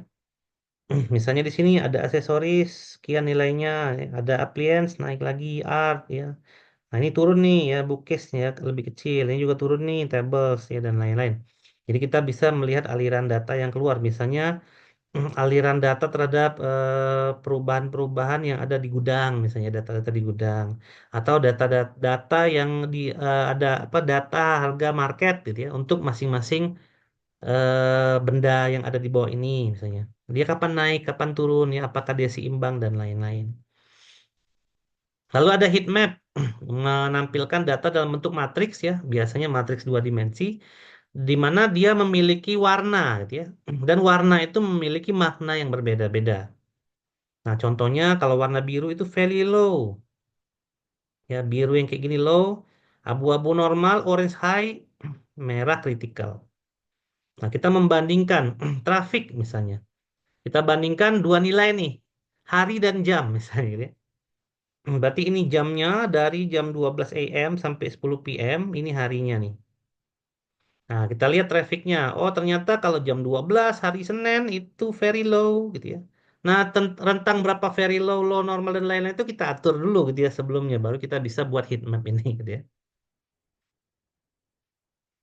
Misalnya di sini ada aksesoris, sekian nilainya, ada appliance, naik lagi, art, ya. Nah, ini turun nih ya, bookcase ya, lebih kecil. Ini juga turun nih, tables, ya, dan lain-lain. Jadi kita bisa melihat aliran data yang keluar. Misalnya aliran data terhadap perubahan-perubahan yang ada di gudang, misalnya data-data di gudang. Atau data yang ada apa data harga market gitu ya, untuk masing-masing benda yang ada di bawah ini misalnya. Dia kapan naik, kapan turun ya, apakah dia seimbang dan lain-lain. Lalu ada heat map menampilkan data dalam bentuk matriks ya, biasanya matriks 2 dimensi di mana dia memiliki warna gitu ya. Dan warna itu memiliki makna yang berbeda-beda. Nah, contohnya kalau warna biru itu very low. Ya, biru yang kayak gini low, abu-abu normal, orange high, merah critical. Nah, kita membandingkan traffic misalnya. Kita bandingkan dua nilai nih, hari dan jam misalnya gitu ya. Berarti ini jamnya dari jam 12 AM sampai 10 PM, ini harinya nih. Nah, kita lihat trafficnya. Oh, ternyata kalau jam 12 hari Senin itu very low gitu ya. Nah, rentang berapa very low, low, normal, dan lain-lain itu kita atur dulu gitu ya sebelumnya. Baru kita bisa buat heat map ini gitu ya.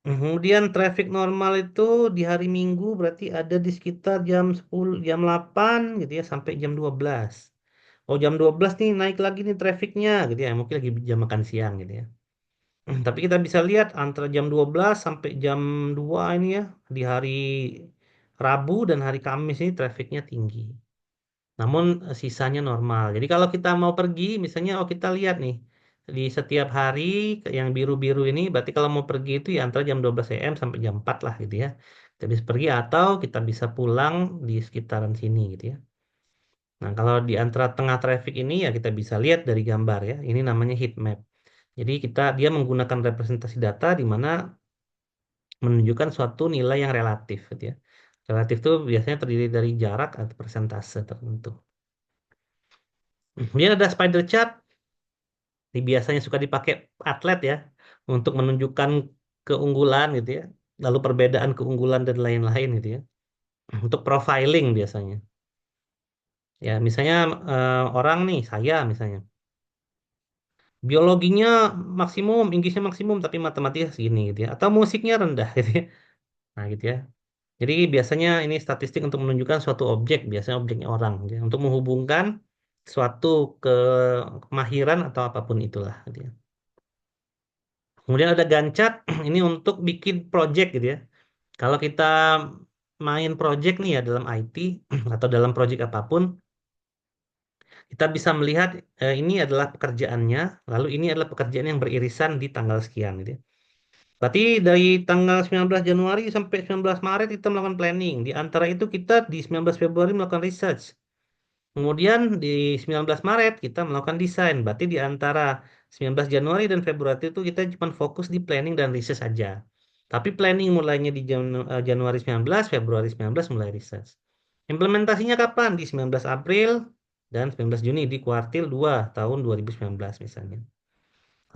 Kemudian traffic normal itu di hari Minggu berarti ada di sekitar jam 10, jam 8 gitu ya sampai jam 12. Oh, jam 12 nih naik lagi nih trafficnya gitu ya. Mungkin lagi jam makan siang gitu ya. Tapi kita bisa lihat antara jam 12 sampai jam 2 ini ya di hari Rabu dan hari Kamis ini trafficnya tinggi. Namun sisanya normal. Jadi kalau kita mau pergi misalnya oh kita lihat nih di setiap hari yang biru-biru ini berarti kalau mau pergi itu ya antara jam 12 AM sampai jam 4 lah gitu ya. Kita bisa pergi atau kita bisa pulang di sekitaran sini gitu ya. Nah, kalau di antara tengah traffic ini ya kita bisa lihat dari gambar ya. Ini namanya heat map. Jadi dia menggunakan representasi data di mana menunjukkan suatu nilai yang relatif gitu ya. Relatif itu biasanya terdiri dari jarak atau persentase tertentu. Kemudian ada spider chart. Ini biasanya suka dipakai atlet ya untuk menunjukkan keunggulan gitu ya. Lalu perbedaan keunggulan dan lain-lain gitu ya. Untuk profiling biasanya. Ya, misalnya orang nih, saya misalnya. Biologinya maksimum, Inggrisnya maksimum, tapi matematika segini gitu ya. Atau musiknya rendah gitu ya. Nah gitu ya. Jadi biasanya ini statistik untuk menunjukkan suatu objek, biasanya objeknya orang, gitu ya. Untuk menghubungkan suatu ke kemahiran atau apapun itulah gitu ya. Kemudian ada Gantt chart ini untuk bikin project gitu ya. Kalau kita main project nih ya dalam IT atau dalam project apapun, kita bisa melihat ini adalah pekerjaannya, lalu ini adalah pekerjaan yang beririsan di tanggal sekian gitu ya. Berarti dari tanggal 19 Januari sampai 19 Maret kita melakukan planning. Di antara itu kita di 19 Februari melakukan research. Kemudian di 19 Maret kita melakukan desain. Berarti di antara 19 Januari dan Februari itu kita cuma fokus di planning dan research saja. Tapi planning mulainya di Januari 19, Februari 19 mulai research. Implementasinya kapan? Di 19 April dan 19 Juni di kuartil 2 tahun 2019 misalnya.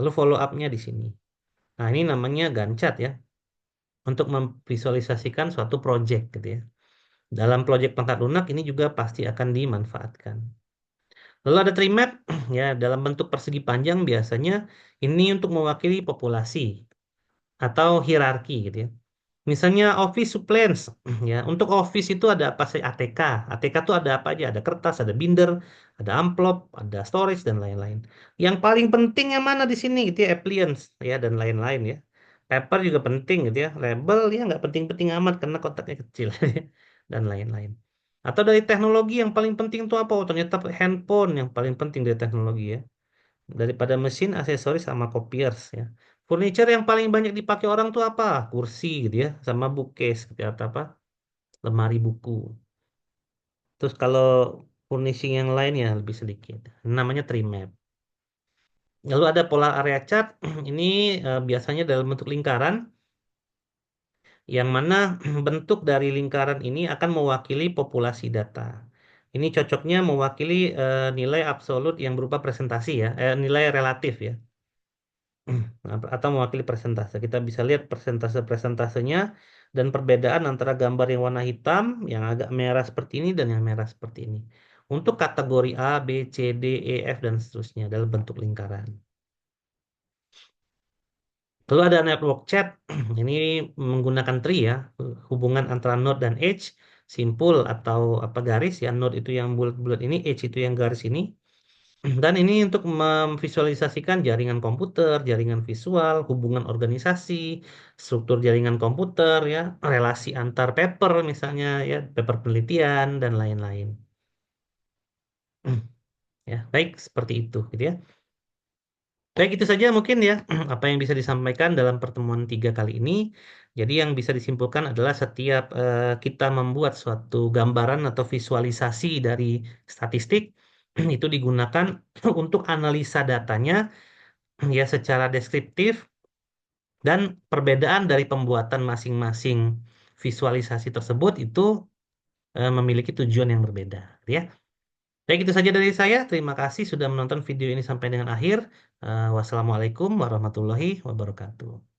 Lalu follow up-nya di sini. Nah, ini namanya Gantt chart ya, untuk memvisualisasikan suatu project gitu ya. Dalam project pangkat lunak ini juga pasti akan dimanfaatkan. Lalu ada tree map ya dalam bentuk persegi panjang biasanya ini untuk mewakili populasi atau hierarki gitu ya. Misalnya office supplies ya. Untuk office itu ada apa sih ATK? ATK itu ada apa aja? Ada kertas, ada binder, ada amplop, ada storage dan lain-lain. Yang paling penting yang mana di sini gitu ya, appliance ya dan lain-lain ya. Paper juga penting gitu ya. Label ya nggak penting-penting amat karena kotaknya kecil dan lain-lain. Atau dari teknologi yang paling penting itu apa? Oh, ternyata handphone yang paling penting dari teknologi ya. Daripada mesin, aksesoris sama copiers ya. Furniture yang paling banyak dipakai orang tuh apa? Kursi gitu ya, sama bookcase gitu ya, atau apa? Lemari buku. Terus kalau furnishing yang lain ya lebih sedikit. Namanya tree map. Lalu ada polar area chart. Ini biasanya dalam bentuk lingkaran, yang mana bentuk dari lingkaran ini akan mewakili populasi data. Ini cocoknya mewakili nilai absolut yang berupa presentasi ya, nilai relatif ya. Atau mewakili persentase. Kita bisa lihat persentase-persentasenya dan perbedaan antara gambar yang warna hitam, yang agak merah seperti ini, dan yang merah seperti ini. Untuk kategori A, B, C, D, E, F, dan seterusnya dalam bentuk lingkaran. Lalu ada network chat. Ini menggunakan tree ya, hubungan antara node dan edge, simpul atau apa garis ya. Node itu yang bulat-bulat ini, edge itu yang garis ini. Dan ini untuk memvisualisasikan jaringan komputer, jaringan visual, hubungan organisasi, struktur jaringan komputer, ya, relasi antar paper misalnya, ya, paper penelitian dan lain-lain. Ya, baik seperti itu, gitu ya. Baik itu saja mungkin ya apa yang bisa disampaikan dalam pertemuan 3 kali ini. Jadi yang bisa disimpulkan adalah setiap kita membuat suatu gambaran atau visualisasi dari statistik itu digunakan untuk analisa datanya ya secara deskriptif dan perbedaan dari pembuatan masing-masing visualisasi tersebut itu memiliki tujuan yang berbeda, ya. Baik, itu saja dari saya. Terima kasih sudah menonton video ini sampai dengan akhir. Wassalamualaikum warahmatullahi wabarakatuh.